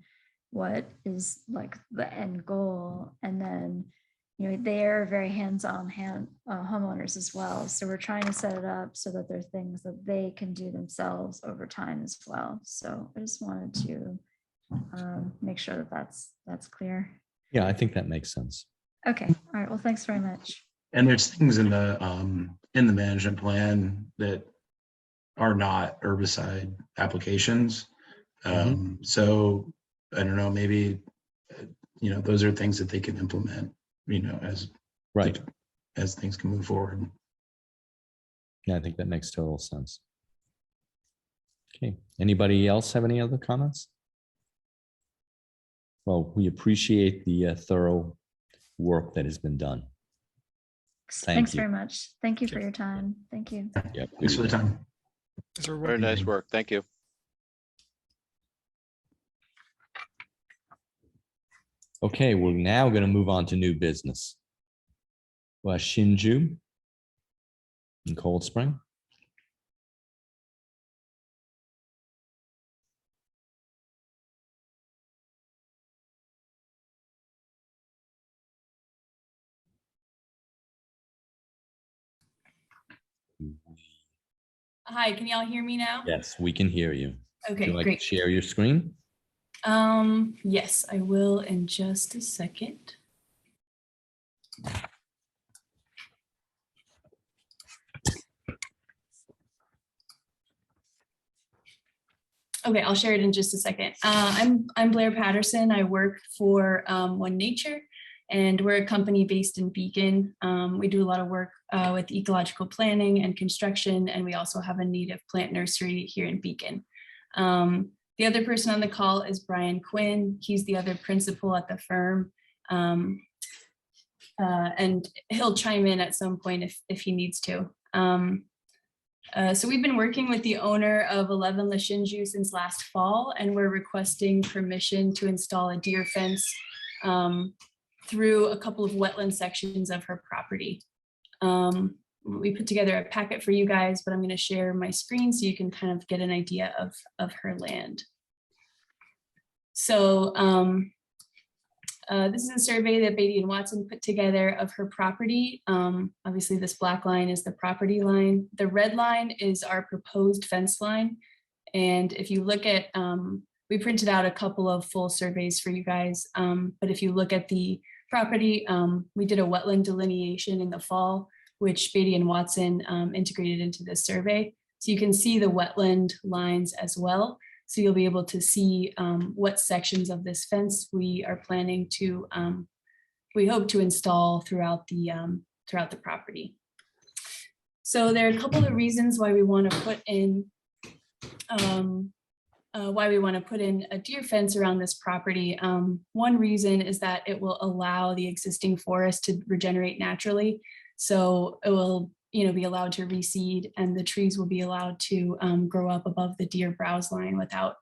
what is like the end goal. And then, you know, they're very hands-on homeowners as well. So we're trying to set it up so that there are things that they can do themselves over time as well. So I just wanted to make sure that that's clear. Yeah, I think that makes sense. Okay. All right. Well, thanks very much. And there's things in the management plan that are not herbicide applications. So I don't know, maybe, you know, those are things that they can implement, you know, as things can move forward. Yeah, I think that makes total sense. Okay. Anybody else have any other comments? Well, we appreciate the thorough work that has been done. Thanks very much. Thank you for your time. Thank you. Yeah, Thanks for the time. Very nice work. Thank you. Okay, we're now going to move on to new business. Shinju in Cold Spring. Hi, can y'all hear me now? Yes, we can hear you. Okay, Would you like great. to share your screen? Yes, I will in just a second. Okay, I'll share it in just a second. I'm Blair Patterson. I work for One Nature, and we're a company based in Beacon. We do a lot of work with ecological planning and construction, and we also have a native plant nursery here in Beacon. The other person on the call is Brian Quinn. He's the other principal at the firm. And he'll chime in at some point if he needs to. So we've been working with the owner of 11 Shinju since last fall, and we're requesting permission to install a deer fence through a couple of wetland sections of her property. We put together a packet for you guys, but I'm going to share my screen so you can kind of get an idea of her land. So this is a survey that Beatty and Watson put together of her property. Obviously, this black line is the property line. The red line is our proposed fence line. And if you look at, we printed out a couple of full surveys for you guys. But if you look at the property, we did a wetland delineation in the fall which Beatty and Watson integrated into this survey. So you can see the wetland lines as well. So you'll be able to see what sections of this fence we are planning to, we hope to install throughout the property. So there are a couple of reasons why we want to put in a deer fence around this property. One reason is that it will allow the existing forest to regenerate naturally. So it will, be allowed to reseed, and the trees will be allowed to grow up above the deer browse line without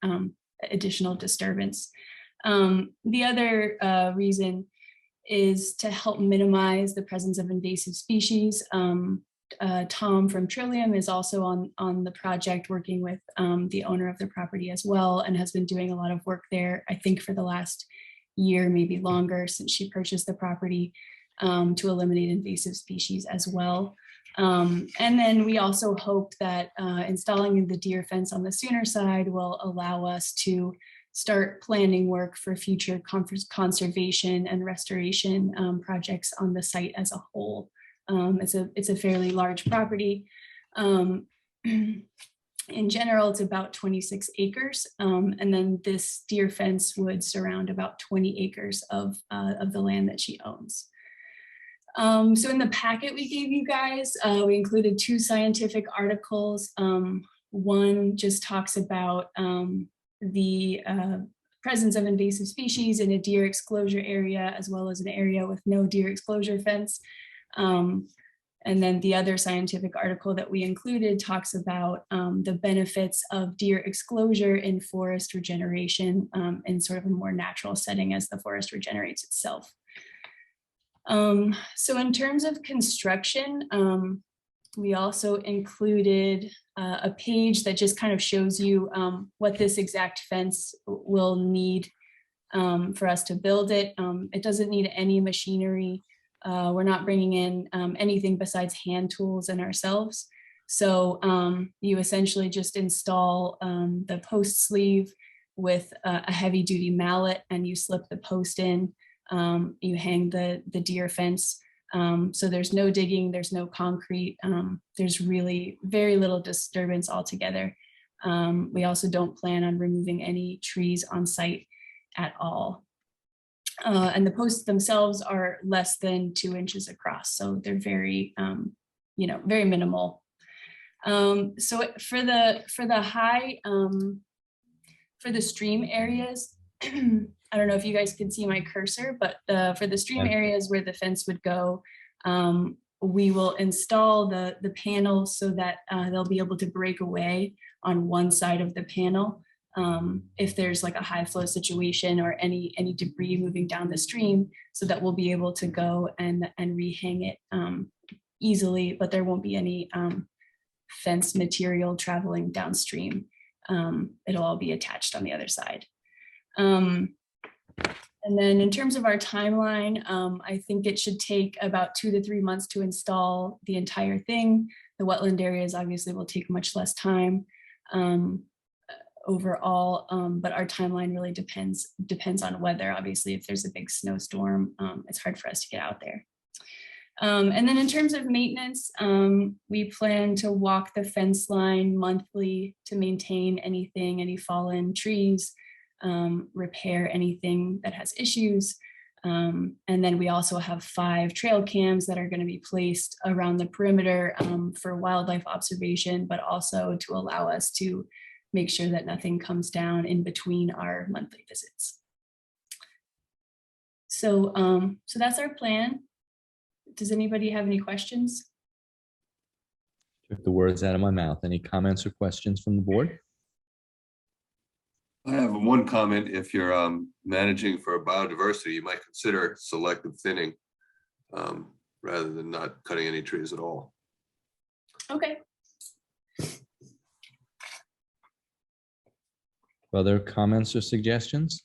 additional disturbance. The other reason is to help minimize the presence of invasive species. Tom from Trillium is also on the project, working with the owner of the property as well, and has been doing a lot of work there, I think for the last year, maybe longer, since she purchased the property, to eliminate invasive species as well. And then we also hope that installing the deer fence on the Sooner side will allow us to start planning work for future conservation and restoration projects on the site as a whole. It's a fairly large property. In general, it's about 26 acres. And then this deer fence would surround about 20 acres of the land that she owns. So in the packet we gave you guys, we included 2 scientific articles. One just talks about the presence of invasive species in a deer exclosure area, as well as an area with no deer exclosure fence. And then the other scientific article that we included talks about the benefits of deer exclosure in forest regeneration in sort of a more natural setting as the forest regenerates itself. So in terms of construction, we also included a page that just kind of shows you what this exact fence will need for us to build it. It doesn't need any machinery. We're not bringing in anything besides hand tools and ourselves. So you essentially just install the post sleeve with a heavy duty mallet, and you slip the post in. You hang the deer fence. So there's no digging, there's no concrete. There's really very little disturbance altogether. We also don't plan on removing any trees on site at all. And the posts themselves are less than 2 inches across. So they're very, very minimal. So for the high, for the stream areas, I don't know if you guys can see my cursor, but for the stream areas where the fence would go, we will install the panels so that they'll be able to break away on one side of the panel. If there's like a high flow situation or any debris moving down the stream, so that we'll be able to go and rehang it easily, but there won't be any fence material traveling downstream. It'll all be attached on the other side. And then in terms of our timeline, I think it should take about 2 to 3 months to install the entire thing. The wetland areas obviously will take much less time overall, but our timeline really depends on weather. Obviously, if there's a big snowstorm, it's hard for us to get out there. And then in terms of maintenance, we plan to walk the fence line monthly to maintain any fallen trees, repair anything that has issues. And then we also have 5 trail cams that are going to be placed around the perimeter for wildlife observation, but also to allow us to make sure that nothing comes down in between our monthly visits. So, so that's our plan. Does anybody have any questions? Took the words out of my mouth. Any comments or questions from the board? I have one comment. If you're managing for biodiversity, you might consider selective thinning rather than not cutting any trees at all. Okay. Other comments or suggestions?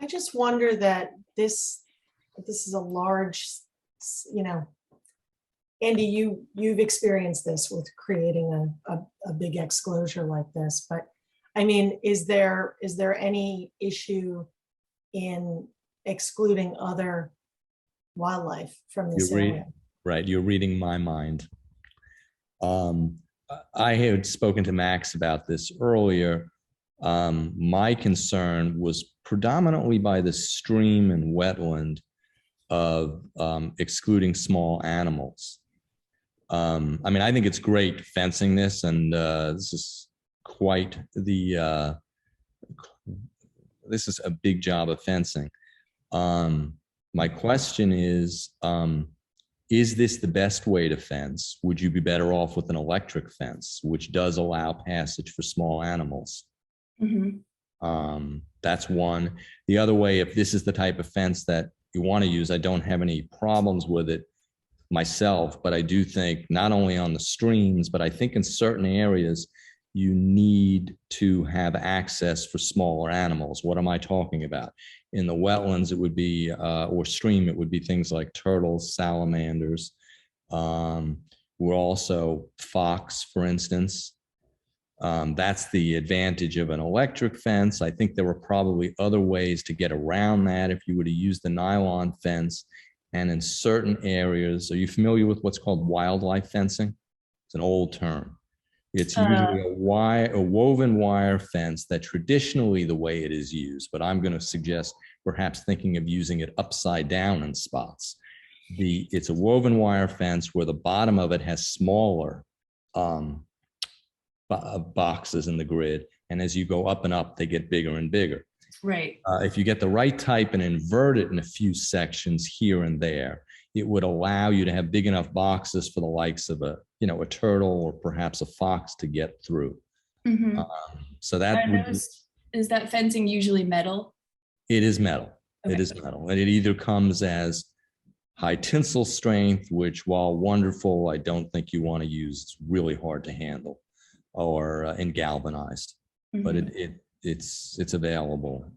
I just wonder that this is a large, Andy, you've experienced this with creating a big exclosure like this, but I mean, is there any issue in excluding other wildlife from this area? Right, you're reading my mind. I had spoken to Max about this earlier. My concern was predominantly by the stream and wetland of excluding small animals. I mean, I think it's great fencing this, and this is quite the, this is a big job of fencing. My question is this the best way to fence? Would you be better off with an electric fence, which does allow passage for small animals? That's one. The other way, if this is the type of fence that you want to use, I don't have any problems with it myself, but I do think not only on the streams, but I think in certain areas, you need to have access for smaller animals. What am I talking about? In the wetlands, it would be, or stream, it would be things like turtles, salamanders. We're also fox, for instance. That's the advantage of an electric fence. I think there were probably other ways to get around that if you were to use the nylon fence. And in certain areas, are you familiar with what's called wildlife fencing? It's an old term. It's usually a woven wire fence that traditionally the way it is used, but I'm going to suggest perhaps thinking of using it upside down in spots. It's a woven wire fence where the bottom of it has smaller boxes in the grid. And as you go up and up, they get bigger and bigger. Right. If you get the right type and invert it in a few sections here and there, it would allow you to have big enough boxes for the likes of a turtle or perhaps a fox to get through. So that would, is that fencing usually metal? it is metal. Okay. It is metal. And it either comes as high tensile strength, which while wonderful, I don't think you want to use. It's really hard to handle, or in galvanized, but it's available.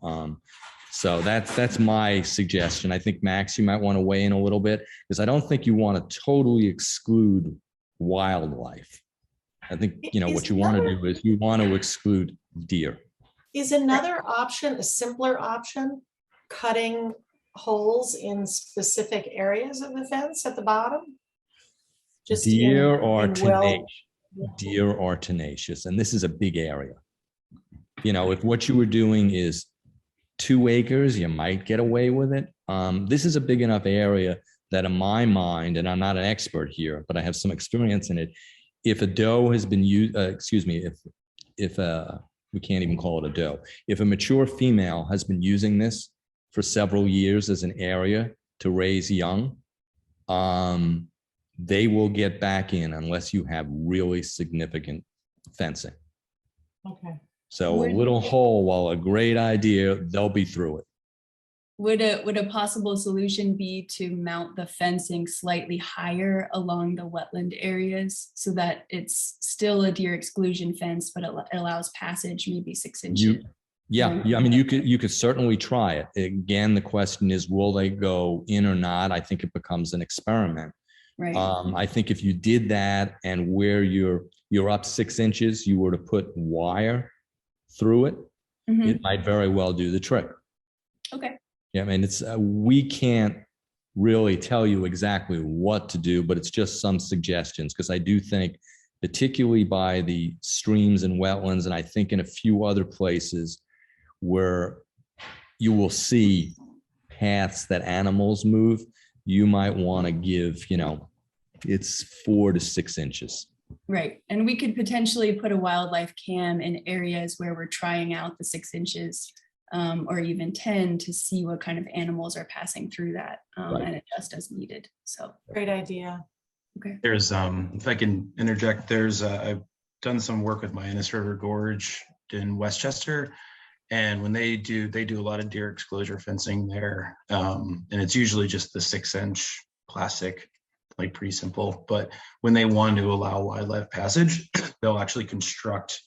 So that's my suggestion. I think Max, you might want to weigh in a little bit, because I don't think you want to totally exclude wildlife. I think, what you want to do is you want to exclude deer. Is another option, a simpler option, cutting holes in specific areas of the fence at the bottom? Just Deer are tenacious, and this is a big area. If what you were doing is 2 acres, you might get away with it. This is a big enough area that in my mind, and I'm not an expert here, but I have some experience in it. If a doe has been used, if we can't even call it a doe. If a mature female has been using this for several years as an area to raise young, they will get back in unless you have really significant fencing. Okay. So a little hole, while a great idea, they'll be through it. Would a possible solution be to mount the fencing slightly higher along the wetland areas so that it's still a deer exclusion fence, but it allows passage maybe 6 inches? Yeah. I mean, you could certainly try it. Again, the question is, will they go in or not? I think it becomes an experiment. Right. I think if you did that, and where you're up 6 inches, you were to put wire through it, it might very well do the trick. Okay. Yeah, I mean, we can't really tell you exactly what to do, but it's just some suggestions, because I do think, particularly by the streams and wetlands, and I think in a few other places where you will see paths that animals move, you might want to give, it's 4 to 6 inches. Right. And we could potentially put a wildlife cam in areas where we're trying out the 6 inches or even 10 to see what kind of animals are passing through that and adjust as needed. So great idea. Okay. There's, if I can interject, I've done some work with my Ennis River Gorge in Westchester. And when they do a lot of deer exclosure fencing there. And it's usually just the 6-inch plastic, like pretty simple. But when they want to allow wildlife passage, they'll actually construct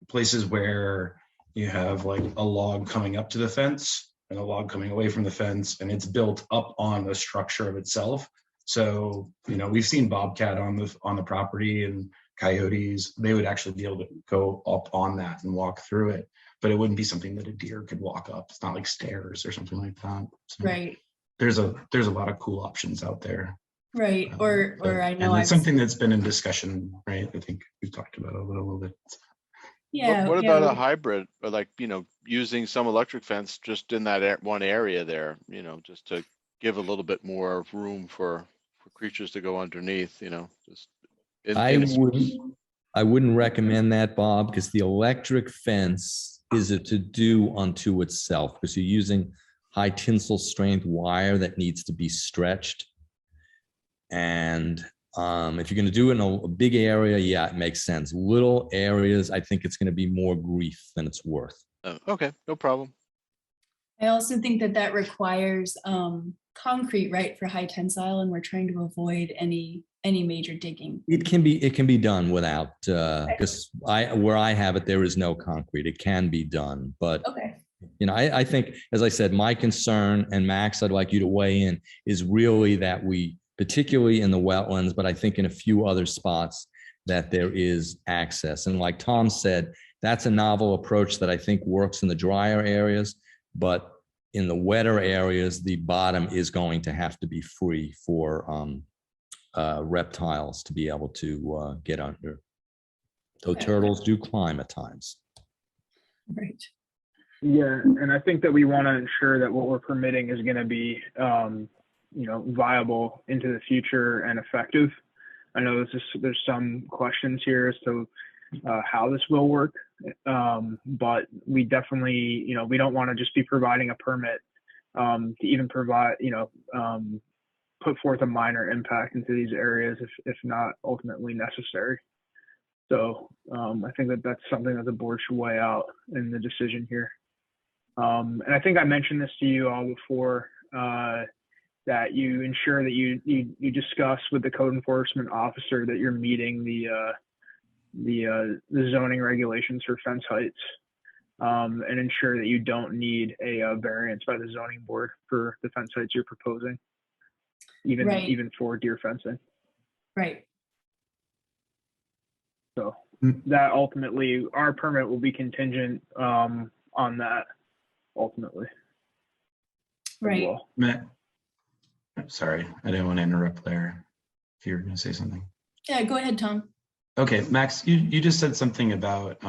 places where you have like a log coming up to the fence and a log coming away from the fence, and it's built up on the structure of itself. So, we've seen bobcat on the property, and coyotes, they would actually be able to go up on that and walk through it, but it wouldn't be something that a deer could walk up. It's not like stairs or something like that. So right. there's a lot of cool options out there. Right, or I know And I've it's something that's been in discussion, right? I think we've talked about it a little bit. yeah. What yeah, about a hybrid, or like, using some electric fence just in that one area there, just to give a little bit more room for creatures to go underneath, just. I wouldn't recommend that, Bob, because the electric fence is a to-do unto itself, because you're using high tensile strength wire that needs to be stretched. And if you're going to do it in a big area, yeah, it makes sense. Little areas, I think it's going to be more grief than it's worth. Okay, no problem. I also think that requires concrete, right, for high tensile, and we're trying to avoid any major digging. It can be done without, because where I have it, there is no concrete. It can be done, but Okay. I think, as I said, my concern, and Max, I'd like you to weigh in, is really that we, particularly in the wetlands, but I think in a few other spots, that there is access. And like Tom said, that's a novel approach that I think works in the drier areas, but in the wetter areas, the bottom is going to have to be free for reptiles to be able to get under. Though turtles do climb at times. Right. Yeah, and I think that we want to ensure that what we're permitting is going to be, viable into the future and effective. I know there's some questions here as to how this will work, but we definitely, we don't want to just be providing a permit to even provide, put forth a minor impact into these areas if not ultimately necessary. So I think that's something that the board should weigh out in the decision here. And I think I mentioned this to you all before, that you ensure that you discuss with the code enforcement officer that you're meeting the zoning regulations for fence heights, and ensure that you don't need a variance by the zoning board for the fence heights you're proposing, even for deer fencing. Right. So that ultimately, our permit will be contingent on that ultimately. Right. Well. Matt, sorry, I didn't want to interrupt there. If you were going to say something. Yeah, go ahead, Tom. Okay, Max, you just said something about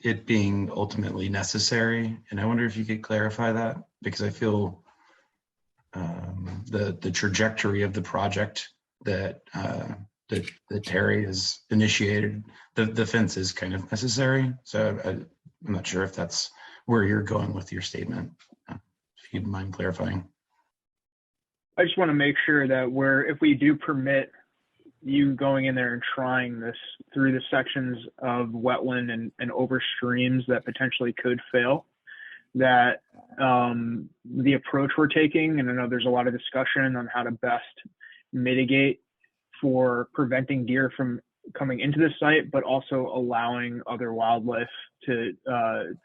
it being ultimately necessary, and I wonder if you could clarify that, because I feel the trajectory of the project that Terry has initiated, the fence is kind of necessary. So I'm not sure if that's where you're going with your statement. If you'd mind clarifying. I just want to make sure that if we do permit you going in there and trying this through the sections of wetland and over streams that potentially could fail, that the approach we're taking, and I know there's a lot of discussion on how to best mitigate for preventing deer from coming into the site, but also allowing other wildlife to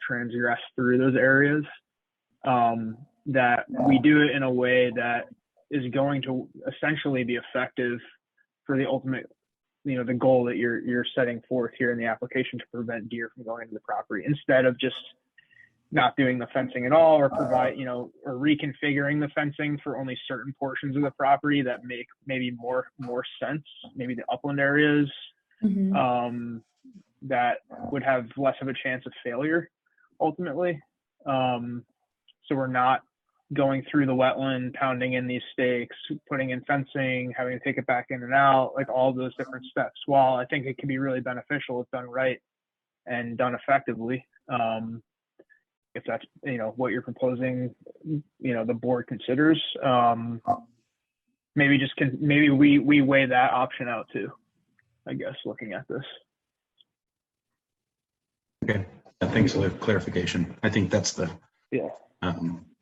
transgress through those areas, that we do it in a way that is going to essentially be effective for the ultimate, the goal that you're setting forth here in the application to prevent deer from going into the property, instead of just not doing the fencing at all, or or reconfiguring the fencing for only certain portions of the property that make maybe more sense, maybe the upland areas, that would have less of a chance of failure ultimately. So we're not going through the wetland, pounding in these stakes, putting in fencing, having to take it back in and out, like all those different steps. While I think it can be really beneficial if done right and done effectively, if that's what you're proposing, the board considers, maybe we weigh that option out too, I guess, looking at this. Okay, thanks for the clarification. I think that's the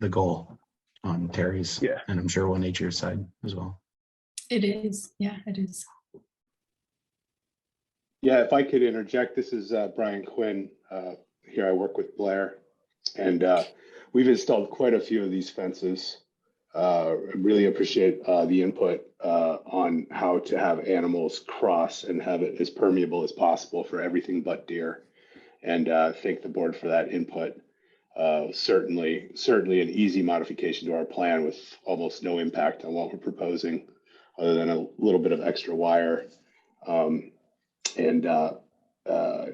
goal on Terry's, and I'm sure 1H's side as well. It is, yeah, it is. Yeah, if I could interject, this is Brian Quinn. Here I work with Blair, and we've installed quite a few of these fences. Really appreciate the input on how to have animals cross and have it as permeable as possible for everything but deer. And thank the board for that input. certainly an easy modification to our plan with almost no impact on what we're proposing, other than a little bit of extra wire.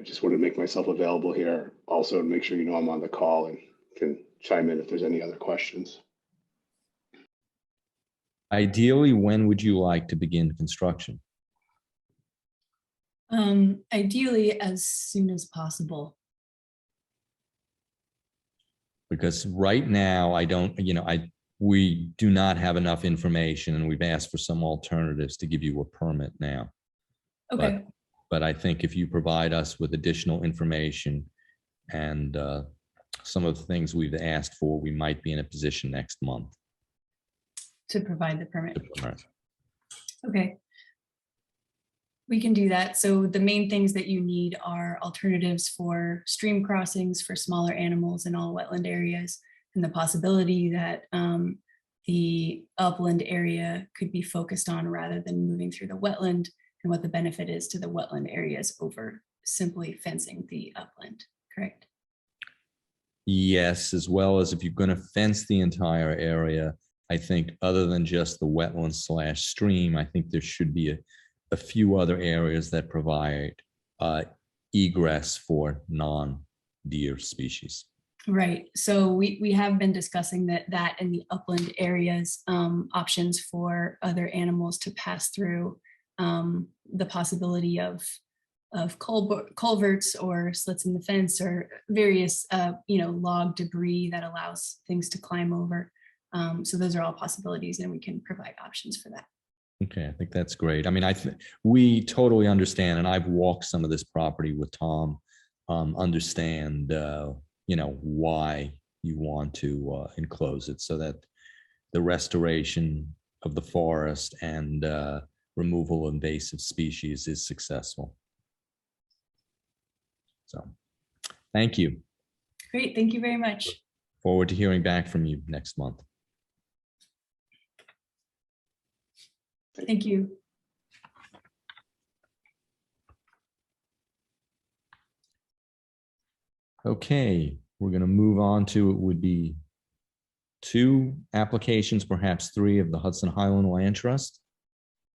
Just want to make myself available here also to make sure you know I'm on the call and can chime in if there's any other questions. Ideally, when would you like to begin construction? Ideally, as soon as possible. Because right now, we do not have enough information, and we've asked for some alternatives to give you a permit now. Okay. But I think if you provide us with additional information and some of the things we've asked for, we might be in a position next month. To provide the permit. Right. Okay. We can do that. So the main things that you need are alternatives for stream crossings for smaller animals in all wetland areas, and the possibility that the upland area could be focused on rather than moving through the wetland, and what the benefit is to the wetland areas over simply fencing the upland, correct? Yes, as well as if you're going to fence the entire area, I think other than just the wetland / stream, I think there should be a few other areas that provide egress for non-deer species. Right. So we have been discussing that in the upland areas, options for other animals to pass through, the possibility of culverts or slits in the fence or various log debris that allows things to climb over. So those are all possibilities, and we can provide options for that. Okay, I think that's great. I mean, we totally understand, and I've walked some of this property with Tom, understand, why you want to enclose it so that the restoration of the forest and removal of invasive species is successful. So, thank you. Great, thank you very much. Forward to hearing back from you next month. Thank you. Okay, we're going to move on to, it would be 2 applications, perhaps 3 of the Hudson Highland Land Trust.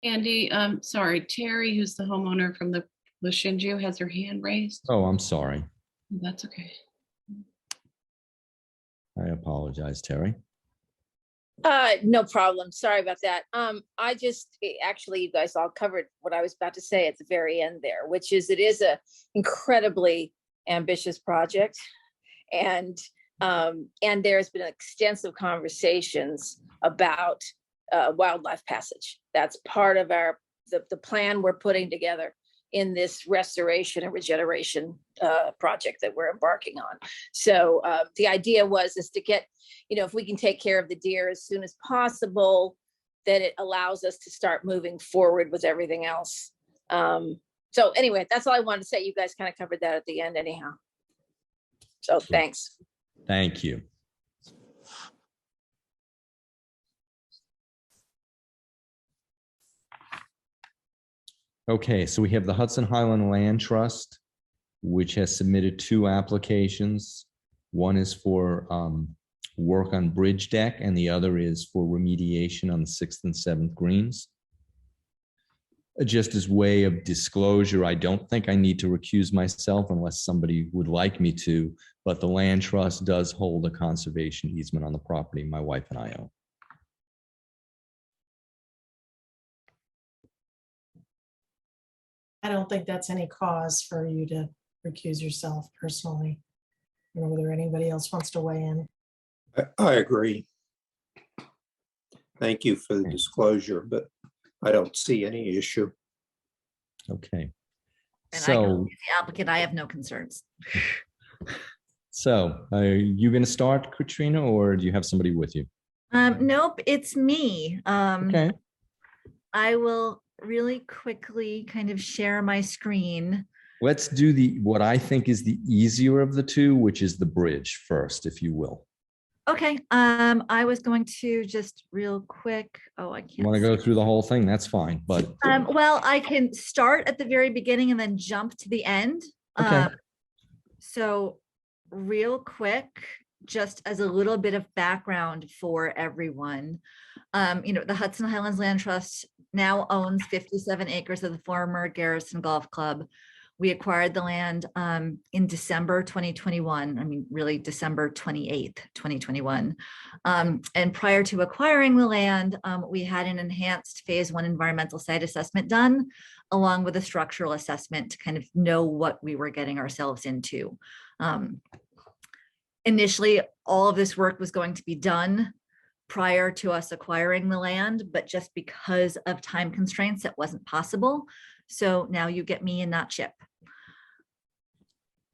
Andy, sorry, Terry, who's the homeowner from the Shinju, has her hand raised. Oh, I'm sorry. That's okay. I apologize, Terry. No problem. Sorry about that. Actually, you guys all covered what I was about to say at the very end there, which is it is a incredibly ambitious project, and there's been extensive conversations about wildlife passage. That's part of the plan we're putting together in this restoration and regeneration project that we're embarking on. So the idea is to get, if we can take care of the deer as soon as possible, then it allows us to start moving forward with everything else. So anyway, that's all I wanted to say. You guys kind of covered that at the end anyhow. So thanks. Thank you. Okay, so we have the Hudson Highland Land Trust, which has submitted 2 applications. One is for work on bridge deck, and the other is for remediation on the 6th and 7th greens. Just as way of disclosure, I don't think I need to recuse myself unless somebody would like me to, but the land trust does hold a conservation easement on the property my wife and I own. I don't think that's any cause for you to recuse yourself personally. I don't know whether anybody else wants to weigh in. I agree. Thank you for the disclosure, but I don't see any issue. Okay. And So, the applicant, I have no concerns. so are you going to start, Katrina, or do you have somebody with you? Nope, it's me. Okay. I will really quickly kind of share my screen. Let's do what I think is the easier of the 2, which is the bridge first, if you will. Okay, I was going to just real quick. Oh, I can't. You want to go through the whole thing? That's fine, but well, I can start at the very beginning and then jump to the end. Okay. So real quick, just as a little bit of background for everyone, the Hudson Highlands Land Trust now owns 57 acres of the former Garrison Golf Club. We acquired the land in December 2021. I mean, really December 28th, 2021. And prior to acquiring the land, we had an enhanced phase 1 environmental site assessment done, along with a structural assessment to kind of know what we were getting ourselves into. Initially, all of this work was going to be done prior to us acquiring the land, but just because of time constraints, it wasn't possible. So now you get me and not Chip.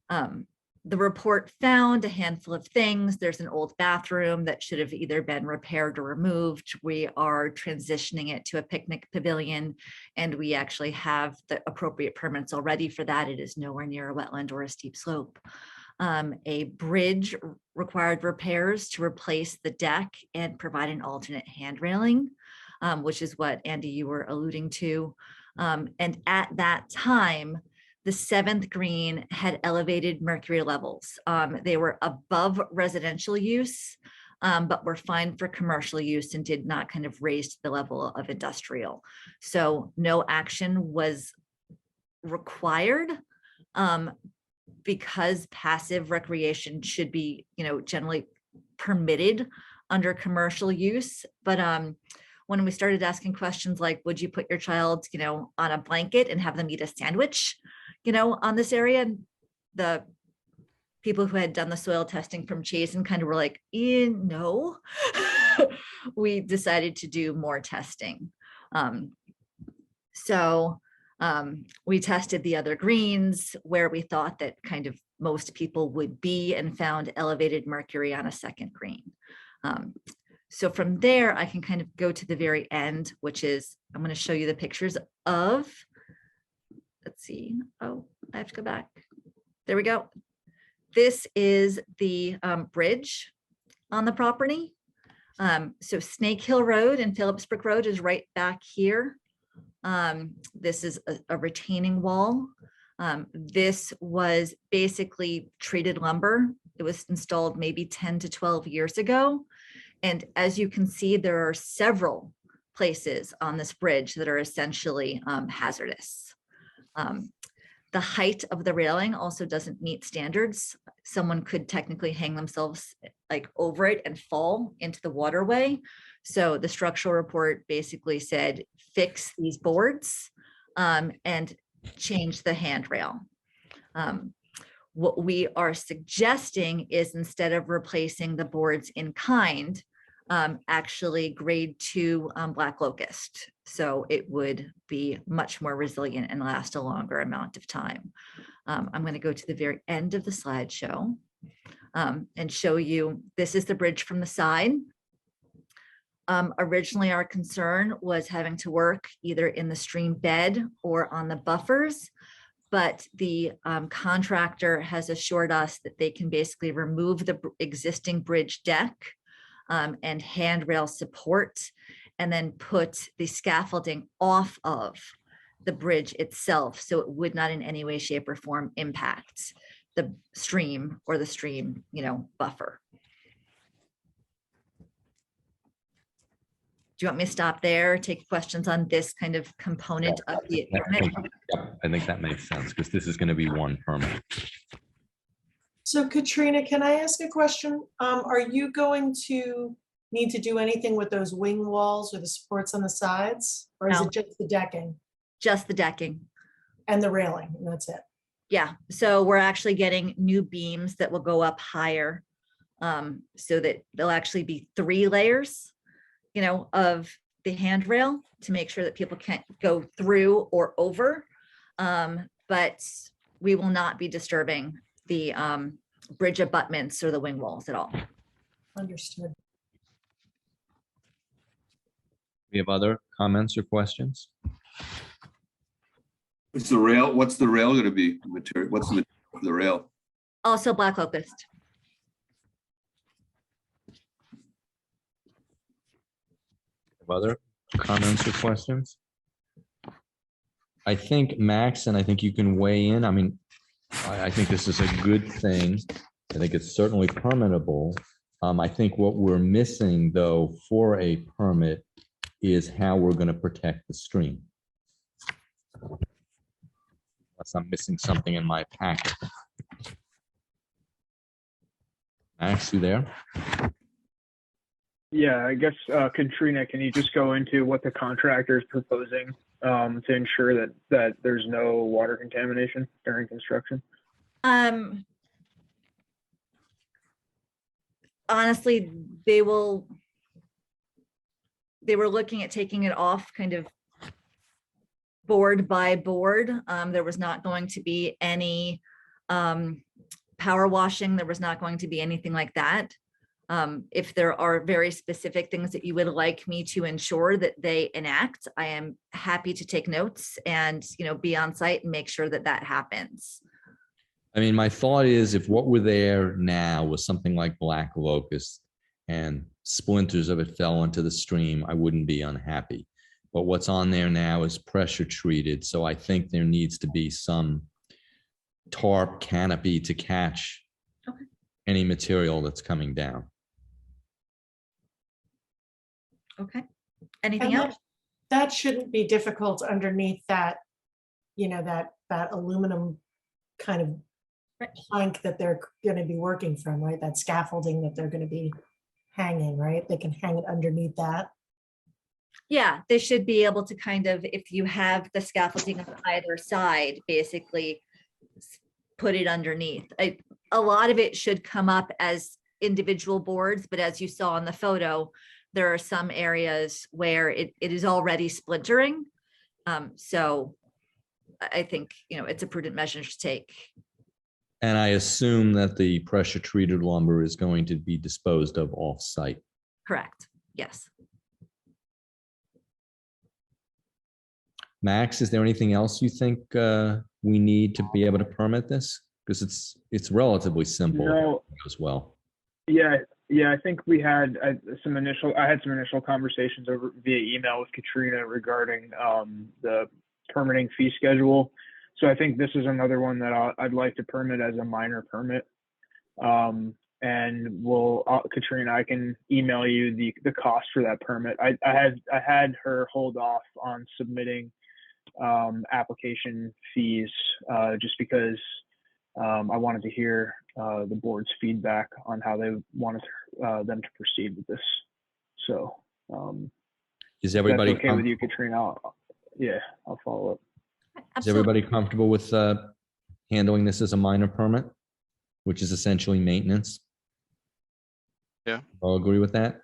The report found a handful of things. There's an old bathroom that should have either been repaired or removed. We are transitioning it to a picnic pavilion, and we actually have the appropriate permits already for that. It is nowhere near a wetland or a steep slope. A bridge required repairs to replace the deck and provide an alternate hand railing, which is what, Andy, you were alluding to. And at that time, the 7th green had elevated mercury levels. They were above residential use, but were fine for commercial use and did not kind of raise to the level of industrial. So no action was required, because passive recreation should be, generally permitted under commercial use. But when we started asking questions like, would you put your child, on a blanket and have them eat a sandwich, on this area, the people who had done the soil testing from Chazen kind of were like, no. We decided to do more testing. We tested the other greens where we thought that kind of most people would be, and found elevated mercury on a 2nd green. So from there, I can kind of go to the very end, which is, I'm going to show you the pictures of, let's see. Oh, I have to go back. There we go. This is the bridge on the property. So Snake Hill Road and Phillipsbrook Road is right back here. This is a retaining wall. This was basically treated lumber. It was installed maybe 10 to 12 years ago. And as you can see, there are several places on this bridge that are essentially hazardous. The height of the railing also doesn't meet standards. Someone could technically hang themselves like over it and fall into the waterway. So the structural report basically said, fix these boards and change the handrail. What we are suggesting is, instead of replacing the boards in kind, actually grade 2 black locust. So it would be much more resilient and last a longer amount of time. I'm going to go to the very end of the slideshow and show you, this is the bridge from the side. Originally, our concern was having to work either in the stream bed or on the buffers, but the contractor has assured us that they can basically remove the existing bridge deck and handrail support, and then put the scaffolding off of the bridge itself, so it would not in any way, shape, or form impact the stream or the stream, buffer. Do you want me to stop there, take questions on this kind of component of the permit? I think that makes sense, because this is going to be one permit. So Katrina, can I ask a question? Are you going to need to do anything with those wing walls or the supports on the sides? Or is No. it just the decking Just the decking. and the railing, and that's it? Yeah, so we're actually getting new beams that will go up higher, so that there'll actually be 3 layers, of the handrail to make sure that people can't go through or over. But we will not be disturbing the bridge abutments or the wing walls at all. Understood. We have other comments or questions? What's the rail going to be? Material? What's the material for the rail? Also black locust. Have other comments or questions? I think, Max, and I think you can weigh in. I mean, I think this is a good thing I think it's certainly permittable. I think what we're missing, though, for a permit is how we're going to protect the stream. Unless I'm missing something in my packet. Max, you there? Yeah, I guess, Katrina, can you just go into what the contractor is proposing to ensure that there's no water contamination during construction? Honestly, they were looking at taking it off kind of board by board. There was not going to be any power washing. There was not going to be anything like that. If there are very specific things that you would like me to ensure that they enact, I am happy to take notes and, be on site and make sure that that happens. I mean, my thought is if what were there now was something like black locust and splinters of it fell into the stream, I wouldn't be unhappy. But what's on there now is pressure treated. So I think there needs to be some tarp canopy to catch any material that's coming down. Okay. Anything And else? that shouldn't be difficult underneath that, that aluminum kind of plank that they're going to be working from, right? That scaffolding that they're going to be hanging, right? They can hang it underneath that. Yeah, they should be able to kind of, if you have the scaffolding on either side, basically put it underneath. A lot of it should come up as individual boards, but as you saw in the photo, there are some areas where it is already splintering. So I think, it's a prudent measure to take. And I assume that the pressure treated lumber is going to be disposed of off-site. Correct. Yes. Max, is there anything else you think we need to be able to permit this? Because it's relatively simple. No. As well. Yeah, I think we had I had some initial conversations over via email with Katrina regarding the permitting fee schedule. So I think this is another one that I'd like to permit as a minor permit. And Katrina, I can email you the cost for that permit. I had her hold off on submitting application fees just because I wanted to hear the board's feedback on how they wanted them to proceed with this. So is everybody okay with you, Katrina? I'll follow up. Is everybody comfortable with handling this as a minor permit, which is essentially maintenance? Yeah. All agree with that?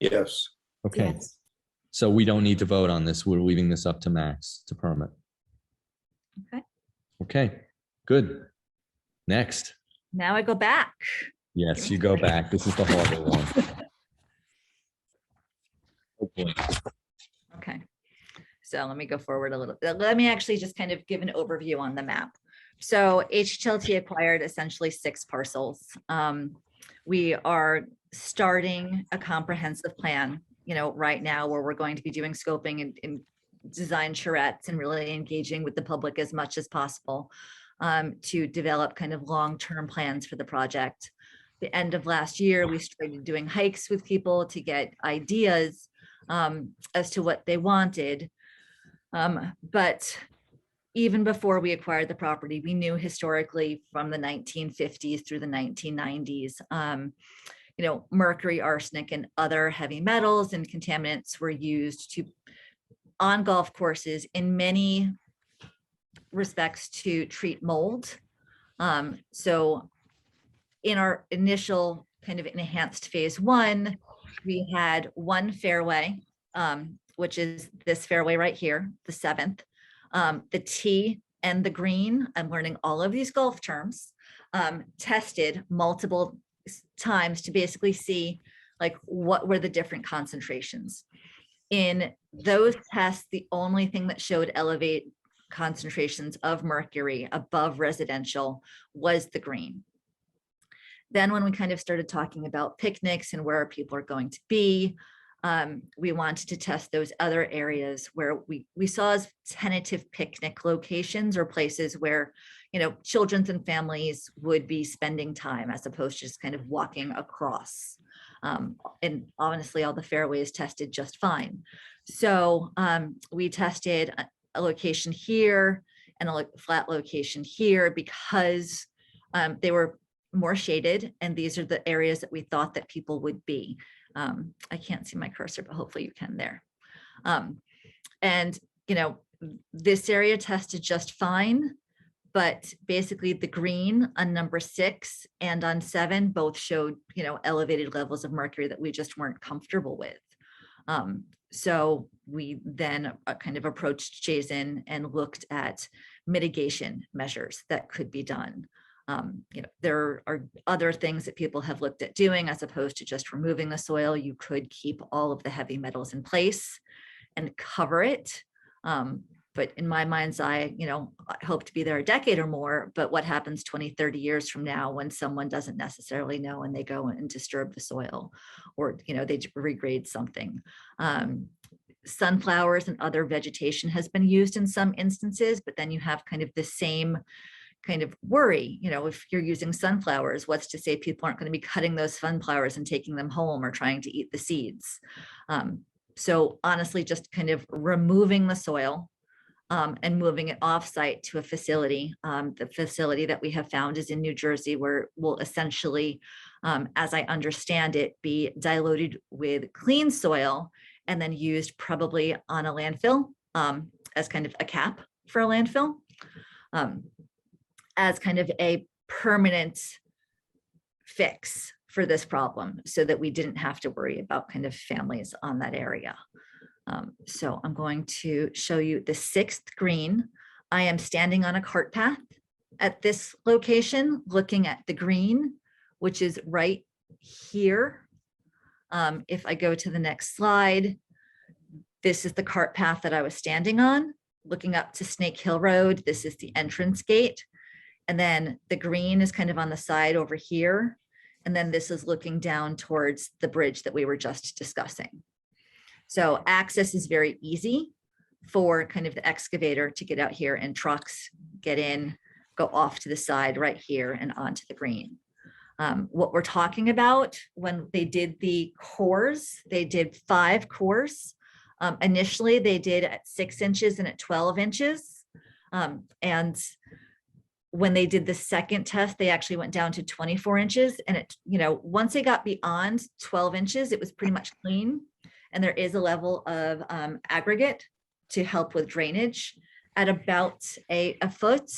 Yes. Okay. Yes. So we don't need to vote on this. We're leaving this up to Max to permit. Okay. Okay, good. Next. Now I go back. Yes, you go back. This is the harder one. Hopefully. Okay. So let me go forward a little. Let me actually just kind of give an overview on the map. So HTLT acquired essentially 6 parcels. We are starting a comprehensive plan, right now where we're going to be doing scoping and design charrettes and really engaging with the public as much as possible to develop kind of long-term plans for the project. The end of last year, we started doing hikes with people to get ideas as to what they wanted. But even before we acquired the property, we knew historically from the 1950s through the 1990s, mercury, arsenic, and other heavy metals and contaminants were used on golf courses in many respects to treat mold. So in our initial kind of enhanced phase 1, we had one fairway, which is this fairway right here, the 7th, the tee and the green. I'm learning all of these golf terms, tested multiple times to basically see like what were the different concentrations. In those tests, the only thing that showed elevated concentrations of mercury above residential was the green. Then when we kind of started talking about picnics and where people are going to be, We wanted to test those other areas where we saw as tentative picnic locations or places where, you know, children and families would be spending time as opposed to just kind of walking across. And honestly, all the fairways tested just fine. So we tested a location here and a flat location here because they were more shaded, and these are the areas that we thought that people would be. I can't see my cursor, but hopefully you can there. And, you know, this area tested just fine, but basically the green on number 6 and on 7 both showed, you know, elevated levels of mercury that we just weren't comfortable with. So we then kind of approached Jason and looked at mitigation measures that could be done. You know, there are other things that people have looked at doing as opposed to just removing the soil. You could keep all of the heavy metals in place and cover it. But in my mind's eye, you know, I hope to be there a decade or more, but what happens 20, 30 years from now when someone doesn't necessarily know and they go and disturb the soil, or, you know, they regrade something. Sunflowers and other vegetation has been used in some instances, but then you have kind of the same kind of worry, you know, if you're using sunflowers, what's to say people aren't going to be cutting those sunflowers and taking them home or trying to eat the seeds. So honestly, just kind of removing the soil and moving it off-site to a facility. The facility that we have found is in New Jersey, where will essentially, as I understand it, be diluted with clean soil and then used probably on a landfill as kind of a cap for a landfill. As kind of a permanent fix for this problem so that we didn't have to worry about kind of families on that area. So I'm going to show you the 6th green. I am standing on a cart path at this location, looking at the green, which is right here. If I go to the next slide, this is the cart path that I was standing on, looking up to Snake Hill Road. This is the entrance gate. And then the green is kind of on the side over here. And then this is looking down towards the bridge that we were just discussing. So access is very easy for kind of the excavator to get out here, and trucks get in, go off to the side right here and onto the green. What we're talking about when they did the cores, they did 5 cores. Initially, they did at 6 inches and at 12 inches. And when they did the second test, they actually went down to 24 inches. And it, you know, once they got beyond 12 inches, it was pretty much clean. And there is a level of aggregate to help with drainage at about a foot.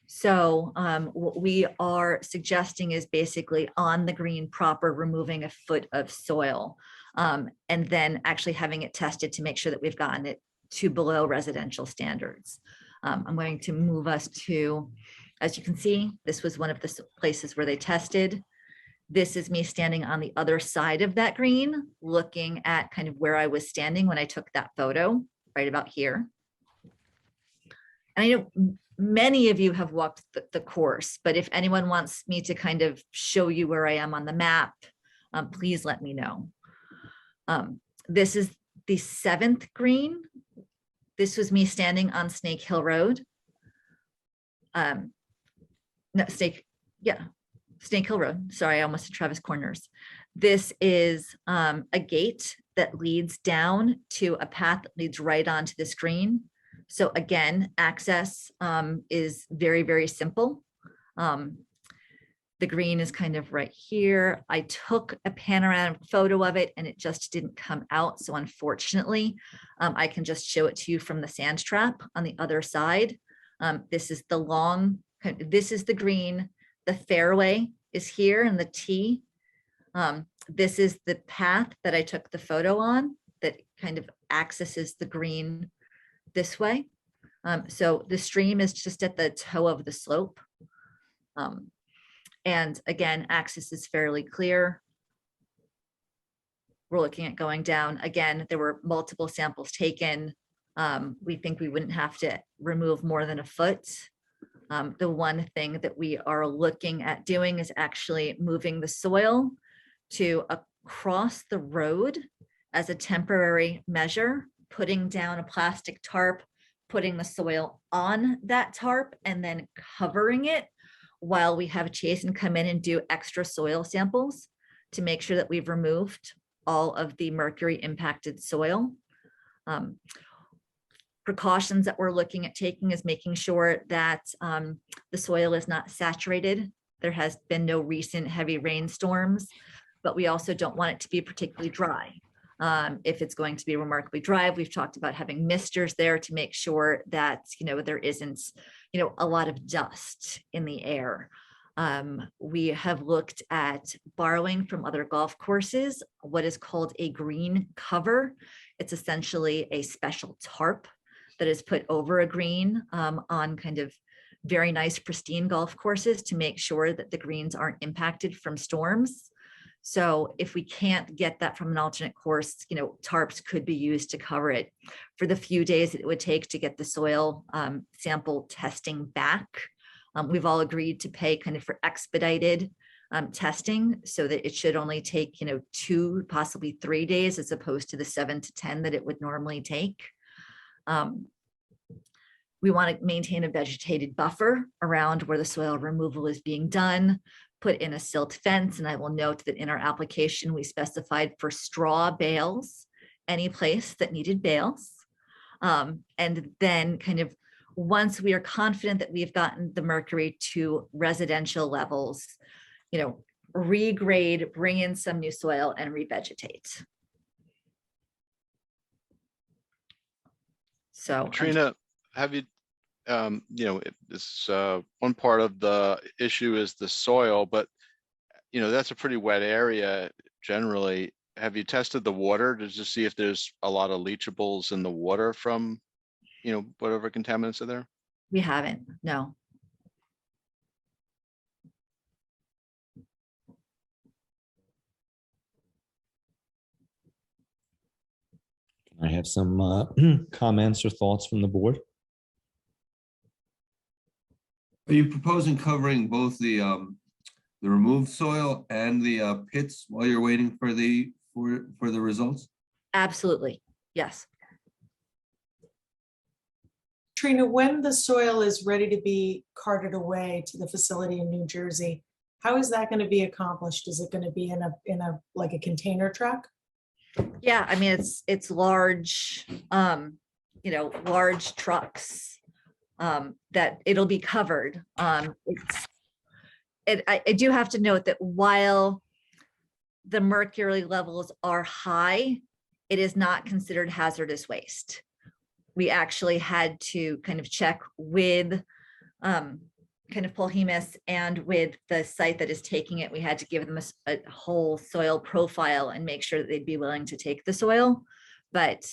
So what we are suggesting is basically on the green proper, removing a foot of soil, and then actually having it tested to make sure that we've gotten it to below residential standards. I'm going to move us to, as you can see, this was one of the places where they tested. This is me standing on the other side of that green, looking at kind of where I was standing when I took that photo, right about here. And I know many of you have walked the course, but if anyone wants me to kind of show you where I am on the map, please let me know. This is the 7th green. This was me standing on Snake Hill Road. Snake Hill Road. Sorry, I almost said Travis Corners. This is a gate that leads down to a path that leads right onto the screen. So again, access is very, very simple. The green is kind of right here. I took a panoramic photo of it and it just didn't come out. So unfortunately, I can just show it to you from the sand trap on the other side. This is the long, this is the green. The fairway is here and the T. This is the path that I took the photo on that kind of accesses the green this way. So the stream is just at the toe of the slope. And again, access is fairly clear. We're looking at going down. Again, there were multiple samples taken. We think we wouldn't have to remove more than a foot. The one thing that we are looking at doing is actually moving the soil to across the road as a temporary measure, putting down a plastic tarp, putting the soil on that tarp, and then covering it while we have Jason come in and do extra soil samples to make sure that we've removed all of the mercury impacted soil. Precautions that we're looking at taking is making sure that the soil is not saturated. There has been no recent heavy rainstorms, but we also don't want it to be particularly dry. If it's going to be remarkably dry, we've talked about having misters there to make sure that, there isn't, a lot of dust in the air. We have looked at borrowing from other golf courses what is called a green cover. It's essentially a special tarp that is put over a green on kind of very nice pristine golf courses to make sure that the greens aren't impacted from storms. So if we can't get that from an alternate course, tarps could be used to cover it for the few days that it would take to get the soil sample testing back. We've all agreed to pay kind of for expedited testing so that it should only take, 2, possibly 3 days as opposed to the 7 to 10 that it would normally take. We want to maintain a vegetated buffer around where the soil removal is being done, put in a silt fence. And I will note that in our application, we specified for straw bales, any place that needed bales. And then kind of once we are confident that we've gotten the mercury to residential levels, regrade, bring in some new soil and revegetate. So Katrina, have you, this one part of the issue is the soil, but that's a pretty wet area generally. Have you tested the water to just see if there's a lot of leachables in the water from, whatever contaminants are there? We haven't, no. I have some comments or thoughts from the board. Are you proposing covering both the removed soil and the pits while you're waiting for the results? Absolutely, yes. Trina, when the soil is ready to be carted away to the facility in New Jersey, how is that going to be accomplished? Is it going to be in a like a container truck? Yeah, I mean, it's large, large trucks that it'll be covered. I do have to note that while the mercury levels are high, it is not considered hazardous waste. We actually had to kind of check with kind of Polhemus and with the site that is taking it. We had to give them a whole soil profile and make sure that they'd be willing to take the soil. But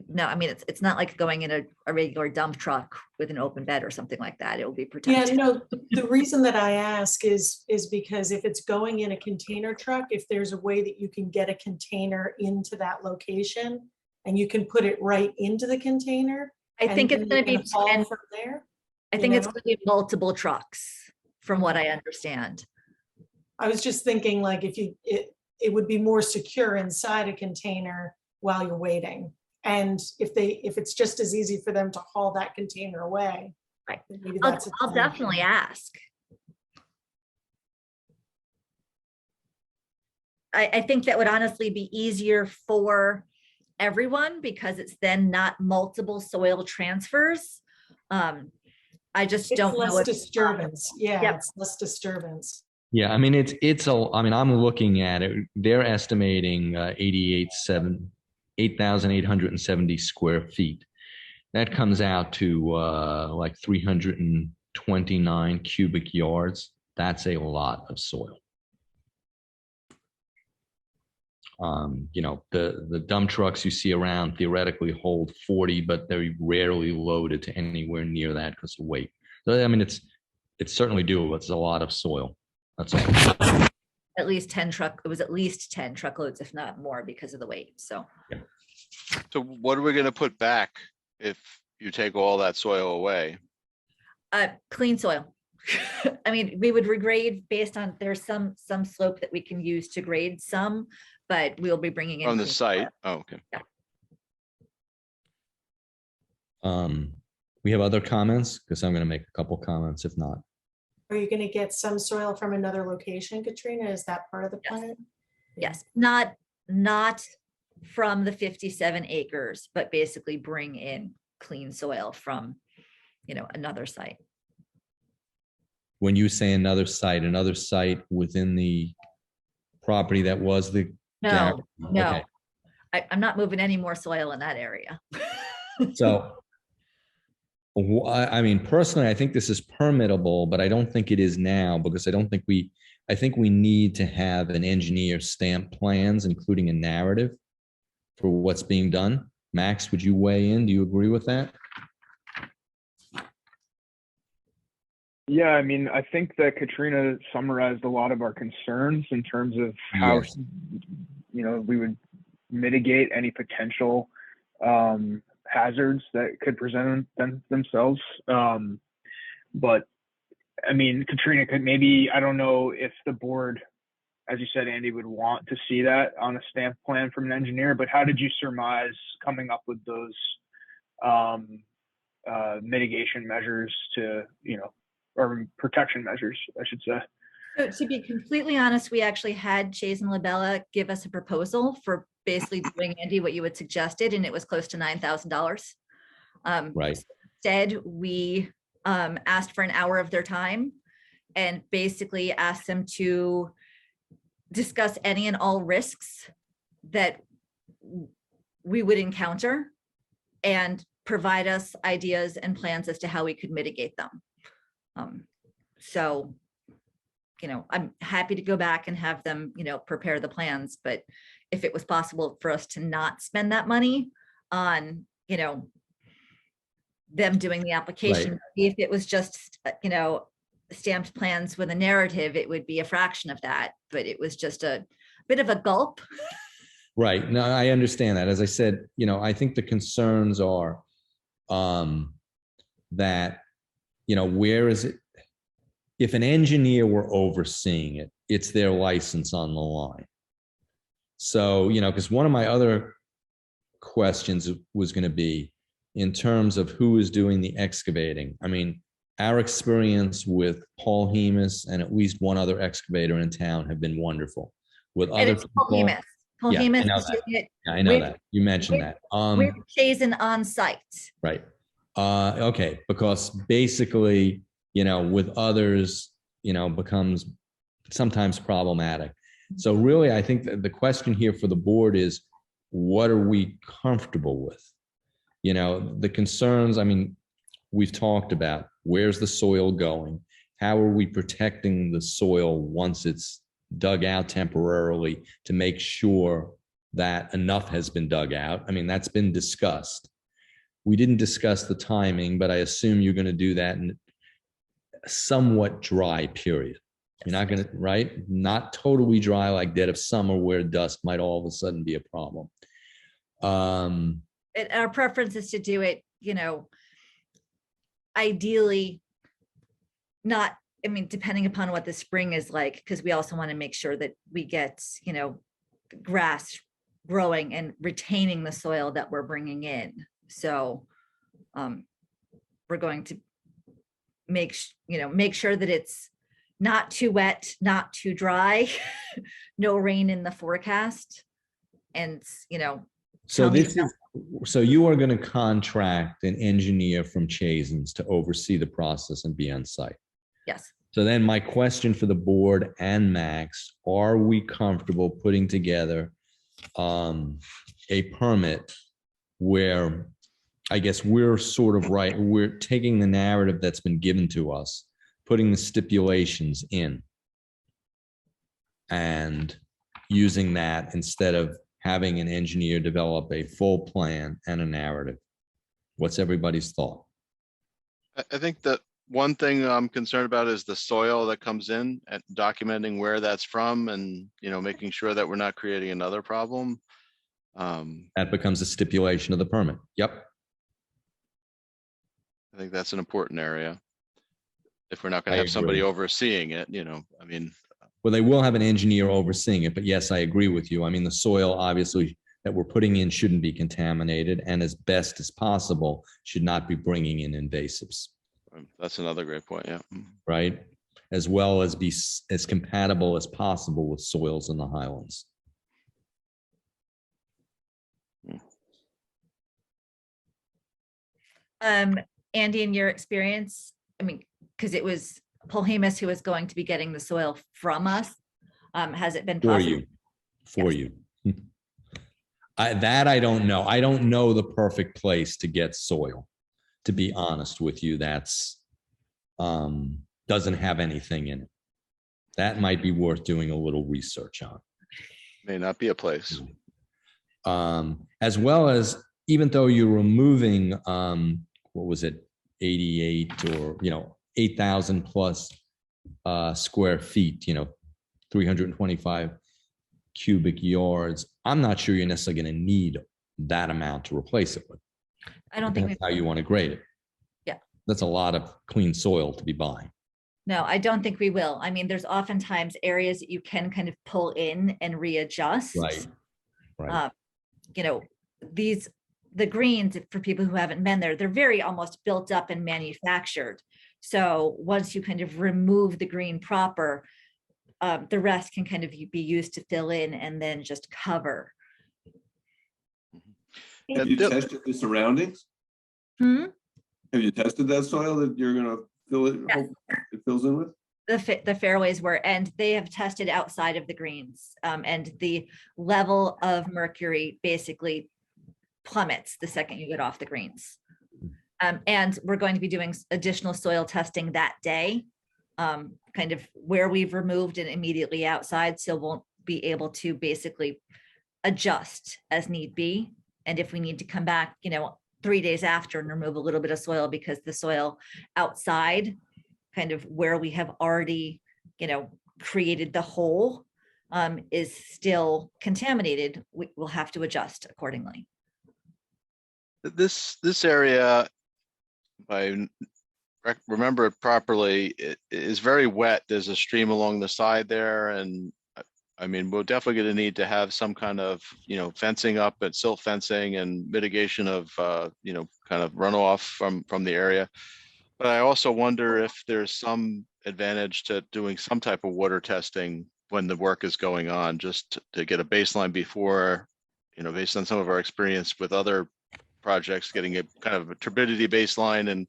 no, I mean, it's not like going in a regular dump truck with an open bed or something like that. It will be protected. Yeah, no, the reason that I ask is because if it's going in a container truck, if there's a way that you can get a container into that location and you can put it right into the container. I think it's going to be all from there. I think it's going to be multiple trucks from what I understand. I was just thinking like if it would be more secure inside a container while you're waiting. And if it's just as easy for them to haul that container away. Right. Maybe I'll definitely ask. I think that would honestly be easier for everyone because it's then not multiple soil transfers. I just don't know. It's less disturbance. Yeah, Yep. it's less disturbance. Yeah, I mean, I'm looking at it. They're estimating 8,870 square feet. That comes out to like 329 cubic yards. That's a lot of soil. The dump trucks you see around theoretically hold 40, but they're rarely loaded to anywhere near that because of weight. So, I mean, it's certainly doable. It's a lot of soil. That's all. At least 10 it was at least 10 truckloads, if not more, because of the weight. So, yeah. So what are we going to put back if you take all that soil away? Clean soil. I mean, we would regrade based on, there's some slope that we can use to grade some, but we'll be bringing in. On the clean site? soil. Oh, okay. We have other comments, because I'm going to make a couple comments if not. Are you going to get some soil from another location, Katrina? Is that part of the plan? Yes, not from the 57 acres, but basically bring in clean soil from, another site. When you say another site within the property that was the. No, no, Okay. I'm not moving any more soil in that area. So, I mean, personally, I think this is permittable, but I don't think it is now because I think we need to have an engineer stamp plans, including a narrative for what's being done. Max, would you weigh in? Do you agree with that? Yeah, I mean, I think that Katrina summarized a lot of our concerns in terms of how, Yes. We would mitigate any potential hazards that could present themselves. But I mean, Katrina could maybe, I don't know if the board, as you said, Andy, would want to see that on a stamp plan from an engineer, but how did you surmise coming up with those mitigation measures to, or protection measures, I should say? So to be completely honest, we actually had Chase and Labella give us a proposal for basically doing, Andy, what you had suggested, and it was close to $9,000. Right. Instead, we asked for an hour of their time and basically asked them to discuss any and all risks that we would encounter and provide us ideas and plans as to how we could mitigate them. So, I'm happy to go back and have them, prepare the plans, but if it was possible for us to not spend that money on, them doing the application, Right. if it was just, stamped plans with a narrative, it would be a fraction of that, but it was just a bit of a gulp. Right. No, I understand that. As I said, I think the concerns are that, where is it? If an engineer were overseeing it, it's their license on the line. So, because one of my other questions was going to be in terms of who is doing the excavating. I mean, our experience with Paul Hemus and at least one other excavator in town have been wonderful. With And other it's Paul people, Hemus. Paul yeah, Hemus I know is that. doing it Yeah, I know with- that. You mentioned that. with Chazen on site. Right. Okay. Because basically, with others, becomes sometimes problematic. So really, I think that the question here for the board is, what are we comfortable with? The concerns, I mean, we've talked about where's the soil going? How are we protecting the soil once it's dug out temporarily to make sure that enough has been dug out? I mean, that's been discussed. We didn't discuss the timing, but I assume you're going to do that in a somewhat dry period. You're not going to, right? Not totally dry like dead of summer where dust might all of a sudden be a problem. Our preference is to do it, ideally not, I mean, depending upon what the spring is like, because we also want to make sure that we get, grass growing and retaining the soil that we're bringing in. So we're going to make sure that it's not too wet, not too dry, no rain in the forecast. And, so so you are going to contract an engineer from Chazen's to oversee the process and be on site. Yes. So then my question for the board and Max, are we comfortable putting together a permit where I guess we're sort of right, we're taking the narrative that's been given to us, putting the stipulations in and using that instead of having an engineer develop a full plan and a narrative? What's everybody's thought? I think that one thing I'm concerned about is the soil that comes in and documenting where that's from and, making sure that we're not creating another problem. That becomes a stipulation of the permit. Yep. I think that's an important area. if we're not I gonna have somebody agree. overseeing it, I mean, Well, they will have an engineer overseeing it, but yes, I agree with you. I mean, the soil obviously that we're putting in shouldn't be contaminated, and as best as possible, should not be bringing in invasives, that's another great point, yeah. right? As well as be as compatible as possible with soils in the Highlands. Andy, in your experience, I mean, because it was Polhemus who was going to be getting the soil from us. Has it been For possible? you, for you. That I don't know. I don't know the perfect place to get soil. To be honest with you, that's doesn't have anything in it. That might be worth doing a little research on. May not be a place. As well as, even though you're removing, what was it, 88 or 8,000 plus square feet, 325 cubic yards. I'm not sure you're necessarily going to need that amount to replace it with. I don't think That's how you want to grade it. Yeah. That's a lot of clean soil to be buying. No, I don't think we will. I mean, there's oftentimes areas that you can kind of pull in and readjust. Right. Right. The greens, for people who haven't been there, they're very almost built up and manufactured. So once you kind of remove the green proper, the rest can kind of be used to fill in and then just cover. Have you tested the surroundings? Have you tested that soil that you're going to fill it? Yes. Hope it fills in with? The fairways were, and they have tested outside of the greens, and the level of mercury basically plummets the second you get off the greens. And we're going to be doing additional soil testing that day, kind of where we've removed and immediately outside. So we'll be able to basically adjust as need be. And if we need to come back, 3 days after and remove a little bit of soil because the soil outside, kind of where we have already, created the hole, is still contaminated, we will have to adjust accordingly. This area, if I remember it properly, it is very wet. There's a stream along the side there, and I mean, we're definitely going to need to have some kind of, fencing up and silt fencing and mitigation of, kind of runoff from the area. But I also wonder if there's some advantage to doing some type of water testing when the work is going on, just to get a baseline before, based on some of our experience with other projects, getting a kind of a turbidity baseline.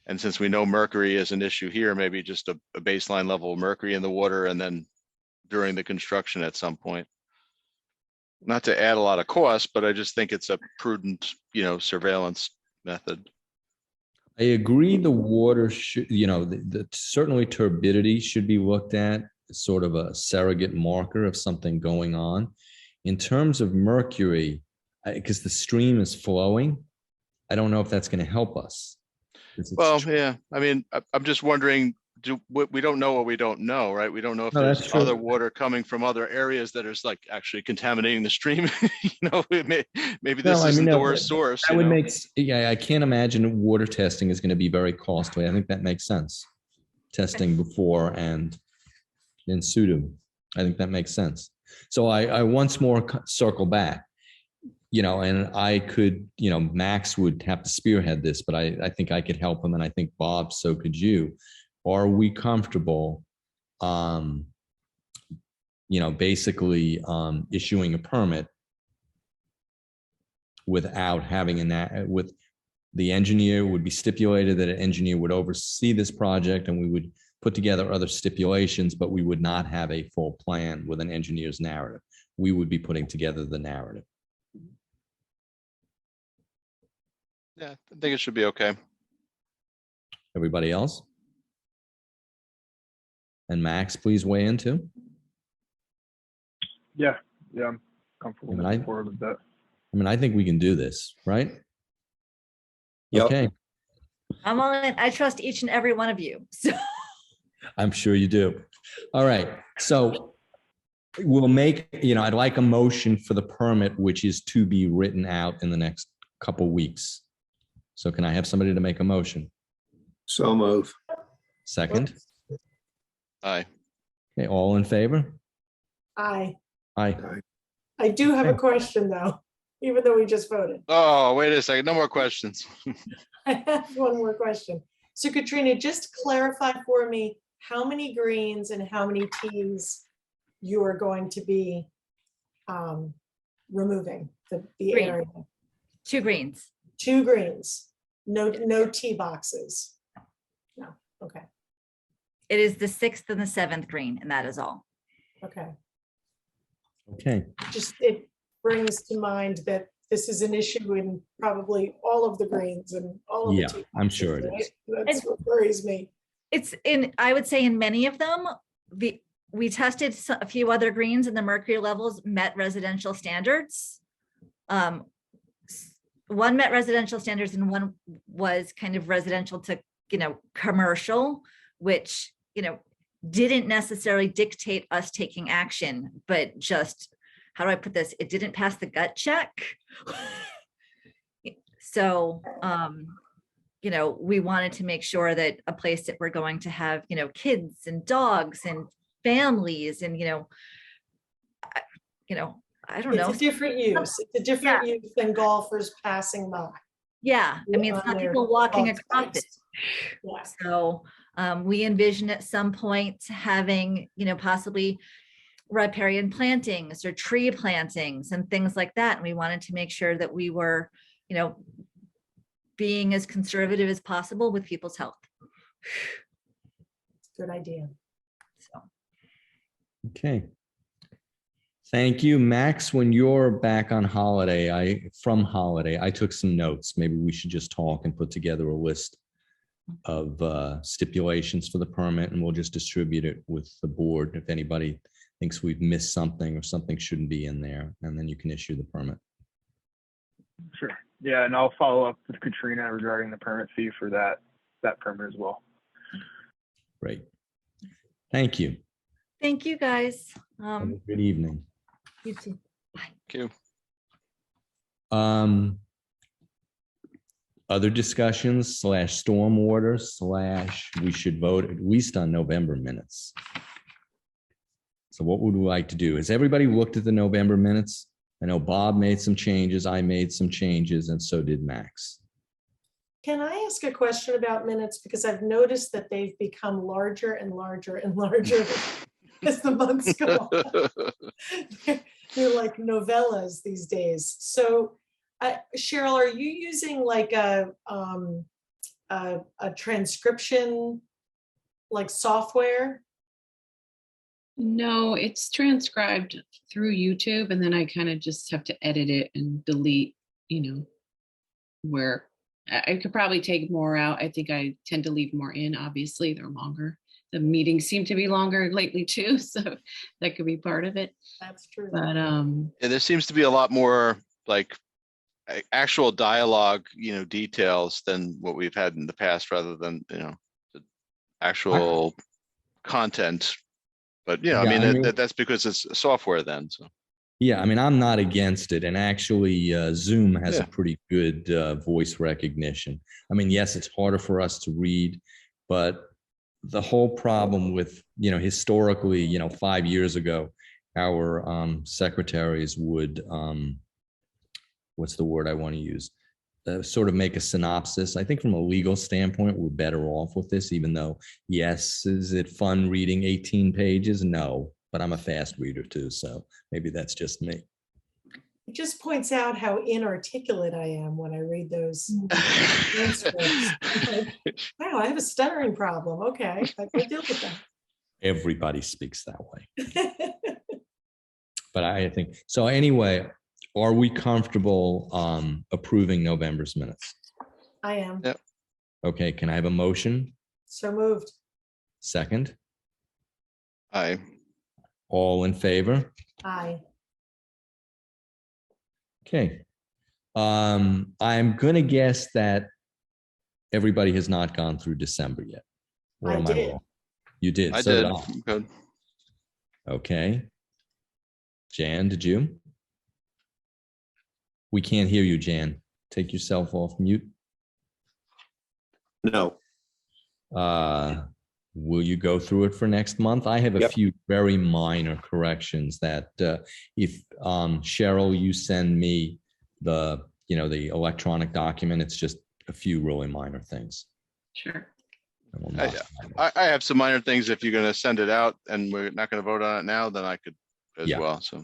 And since we know mercury is an issue here, maybe just a baseline level of mercury in the water, and then during the construction at some point. Not to add a lot of cost, but I just think it's a prudent, surveillance method. I agree. The water should, certainly turbidity should be looked at as sort of a surrogate marker of something going on. In terms of mercury, because the stream is flowing, I don't know if that's going to help us. Well, yeah, I mean, I'm just wondering, we don't know what we don't know, right? We don't know if there's other water coming from other areas that is like actually contaminating the stream. Maybe this isn't the worst source. That would make, I can't imagine water testing is going to be very costly. I think that makes sense. Testing before and in situ. I think that makes sense. So I once more circle back, and I could, Max would have to spearhead this, but I think I could help him. And I think Bob, so could you. Are we comfortable, basically issuing a permit without having with the engineer would be stipulated that an engineer would oversee this project, and we would put together other stipulations, but we would not have a full plan with an engineer's narrative. We would be putting together the narrative. Yeah, I think it should be okay. Everybody else? And Max, please weigh in too. Yeah, I'm comfortable moving forward with that. I think we can do this, right? Yep. Okay. I'm all in. I trust each and every one of you. So. I'm sure you do. All right. So we'll make, I'd like a motion for the permit, which is to be written out in the next couple weeks. So can I have somebody to make a motion? So move. Second. Aye. Okay, all in favor? Aye. Aye. I do have a Okay. question though, even though we just voted. Oh, wait a second. No more questions. I have one more question. So Katrina, just clarify for me how many greens and how many tees you are going to be removing the Green. area. 2 greens. 2 greens, no tee boxes. No, okay, It is the 6th and the 7th green, and that is all. okay. Okay. Just, it brings to mind that this is an issue in probably all of the greens and all of the Yeah, tee I'm boxes, sure it right? is. That's what worries me. It's in, I would say in many of them, we tested a few other greens and the mercury levels met residential standards. One met residential standards and one was kind of residential to, commercial, which, didn't necessarily dictate us taking action, but just, how do I put this? It didn't pass the gut check. So, we wanted to make sure that a place that we're going to have, kids and dogs and families and, I don't know. It's a different use. It's a different use than golfers passing by. Yeah, I mean, it's on not their people walking golf across it. carts. Yeah. So we envision at some point having, possibly riparian plantings or tree plantings and things like that. And we wanted to make sure that we were, being as conservative as possible with people's health. Good idea. So. Okay. Thank you, Max. When you're back on holiday, I took some notes. Maybe we should just talk and put together a list of stipulations for the permit, and we'll just distribute it with the board if anybody thinks we've missed something or something shouldn't be in there, and then you can issue the permit. Sure. Yeah, and I'll follow up with Katrina regarding the permit fee for that permit as well. Great. Thank you. Thank you, guys. Have a good evening. You too. Bye. Thank you. Other discussions / stormwater / we should vote at least on November minutes. So what would we like to do? Has everybody looked at the November minutes? I know Bob made some changes, I made some changes, and so did Max. Can I ask a question about minutes? Because I've noticed that they've become larger and larger and larger as the months go on. They're like novellas these days. So Cheryl, are you using like a transcription like software? No, it's transcribed through YouTube, and then I kind of just have to edit it and delete, where I could probably take more out. I think I tend to leave more in. Obviously, they're longer. The meetings seem to be longer lately too, so that could be part of it. That's true. But Yeah, there seems to be a lot more like actual dialogue, details than what we've had in the past, rather than, the actual content. But Yeah, I mean, that's because it's software then. So yeah, I mean, I'm not against it. And actually, Zoom has a pretty good voice recognition. I mean, yes, it's harder for us to read, but the whole problem with, historically, 5 years ago, our secretaries would, what's the word I want to use? Sort of make a synopsis. I think from a legal standpoint, we're better off with this, even though, yes, is it fun reading 18 pages? No, but I'm a fast reader too, so maybe that's just me. It just points out how inarticulate I am when I read those transcripts. Like, wow, I have a stuttering problem. Okay, I can deal with that. Everybody speaks that way. But I think, so anyway, are we comfortable approving November's minutes? I am. Yep. Okay, can I have a motion? So moved. Second? Aye. All in favor? Aye. Okay. I'm gonna guess that everybody has not gone through December yet. Or I am did. wrong? You did. I so did. I. Good. Okay. Jan, did you? We can't hear you, Jan. Take yourself off mute. No. will you go through it for next month? I have a Yep. few very minor corrections that if Cheryl, you send me the, the electronic document, it's just a few really minor things. Sure. And we'll knock that out. I have some minor things. If you're gonna send it out and we're not gonna vote on it now, then I could as Yeah. well. So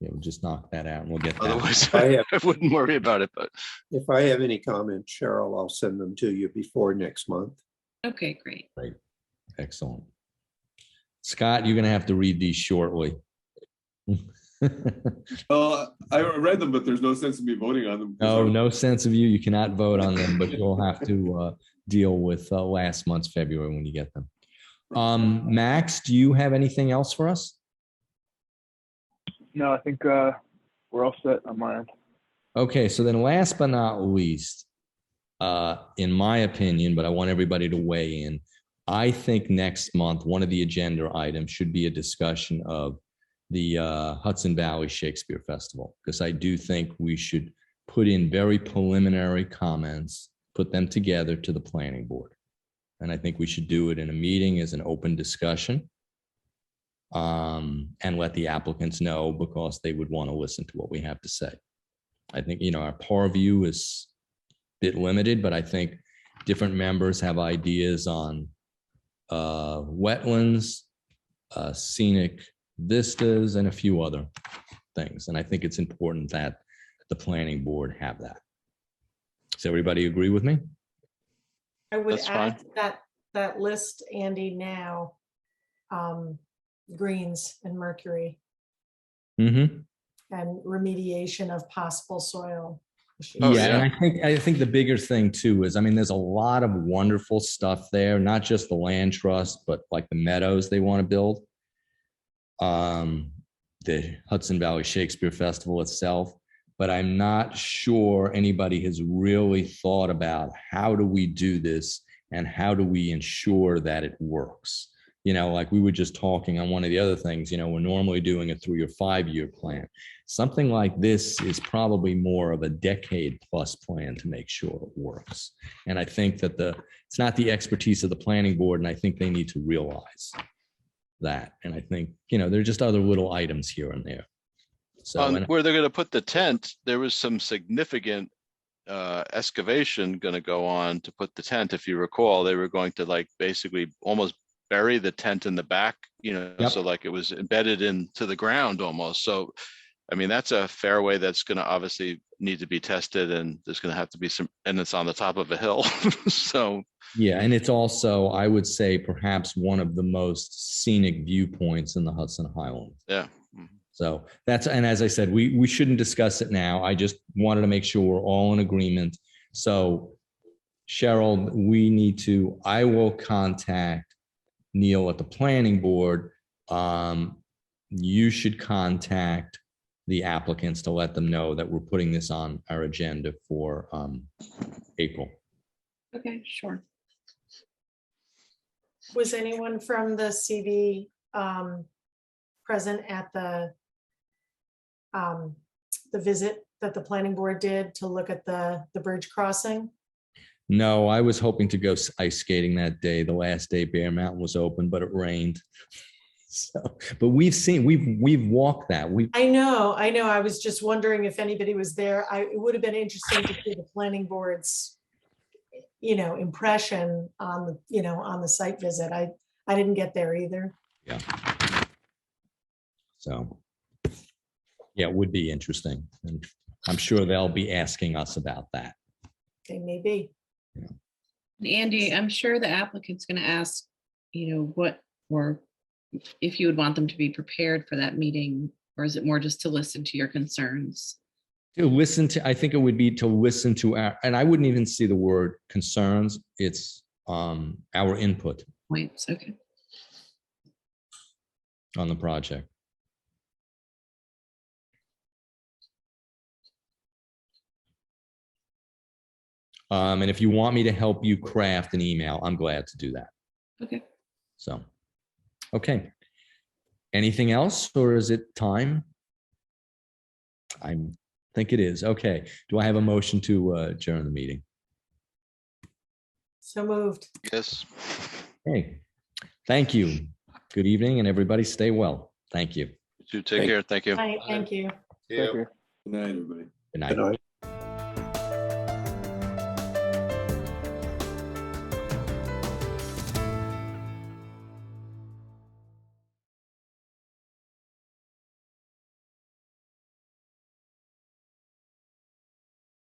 Yeah, we'll just knock that out and we'll get that. otherwise, I have- I wouldn't worry about it, but If I have any comments, Cheryl, I'll send them to you before next month. Okay, great. Great. Excellent. Scott, you're gonna have to read these shortly. I read them, but there's no sense in me voting on them. No, no sense of you. You cannot vote on them, but you'll have to deal with last month's February when you get them. Max, do you have anything else for us? No, I think we're all set on my end. Okay, so then last but not least, in my opinion, but I want everybody to weigh in, I think next month, one of the agenda items should be a discussion of the Hudson Valley Shakespeare Festival, because I do think we should put in very preliminary comments, put them together to the planning board. And I think we should do it in a meeting as an open discussion. And let the applicants know, because they would want to listen to what we have to say. I think, our purview is a bit limited, but I think different members have ideas on wetlands, scenic vistas, and a few other things. And I think it's important that the planning board have that. Does everybody agree with me? I would That's add to that list, Andy, now, greens and mercury Mm-hmm. and remediation of possible soil issues. Oh, Yeah, yeah. and I think the bigger thing too is, there's a lot of wonderful stuff there, not just the land trust, but like the meadows they want to build. The Hudson Valley Shakespeare Festival itself, but I'm not sure anybody has really thought about how do we do this and how do we ensure that it works. Like we were just talking on one of the other things, we're normally doing a 3 or 5 year plan. Something like this is probably more of a decade plus plan to make sure it works. And I think that it's not the expertise of the planning board, and I think they need to realize that. And I think, there are just other little items here and there. So and- where they're gonna put the tent, there was some significant excavation gonna go on to put the tent. If you recall, they were going to basically almost bury the tent in the back, Yep. so it was embedded into the ground almost. So, that's a fairway that's going to obviously need to be tested, and there's going to have to be and it's on the top of a hill. So, yeah, and it's also, I would say, perhaps one of the most scenic viewpoints in the Hudson Highlands. yeah. So and as I said, we shouldn't discuss it now. I just wanted to make sure we're all in agreement. So Cheryl, I will contact Neil at the planning board. You should contact the applicants to let them know that we're putting this on our agenda for April. Okay, sure. Was anyone from the CV present at the visit that the planning board did to look at the bridge crossing? No, I was hoping to go ice skating that day, the last day Bear Mountain was open, but it rained. So, but we've walked that. I know. I was just wondering if anybody was there. It would have been interesting to see the planning board's, impression on the site visit. I didn't get there either. Yeah. So, yeah, it would be interesting. And I'm sure they'll be asking us about that. They may be. Andy, I'm sure the applicant's going to ask, what, or if you would want them to be prepared for that meeting, or is it more just to listen to your concerns? I think it would be to listen to and I wouldn't even see the word concerns. It's our input Points, okay. on the project. And if you want me to help you craft an email, I'm glad to do that. Okay. So, okay. Anything else, or is it time? I think it is. Okay. Do I have a motion to adjourn the meeting? So moved. Yes. Okay. Thank you. Good evening, and everybody stay well. Thank you. You take care. Thank you. Thank you. Yeah. Good night, everybody. Good night. Good night.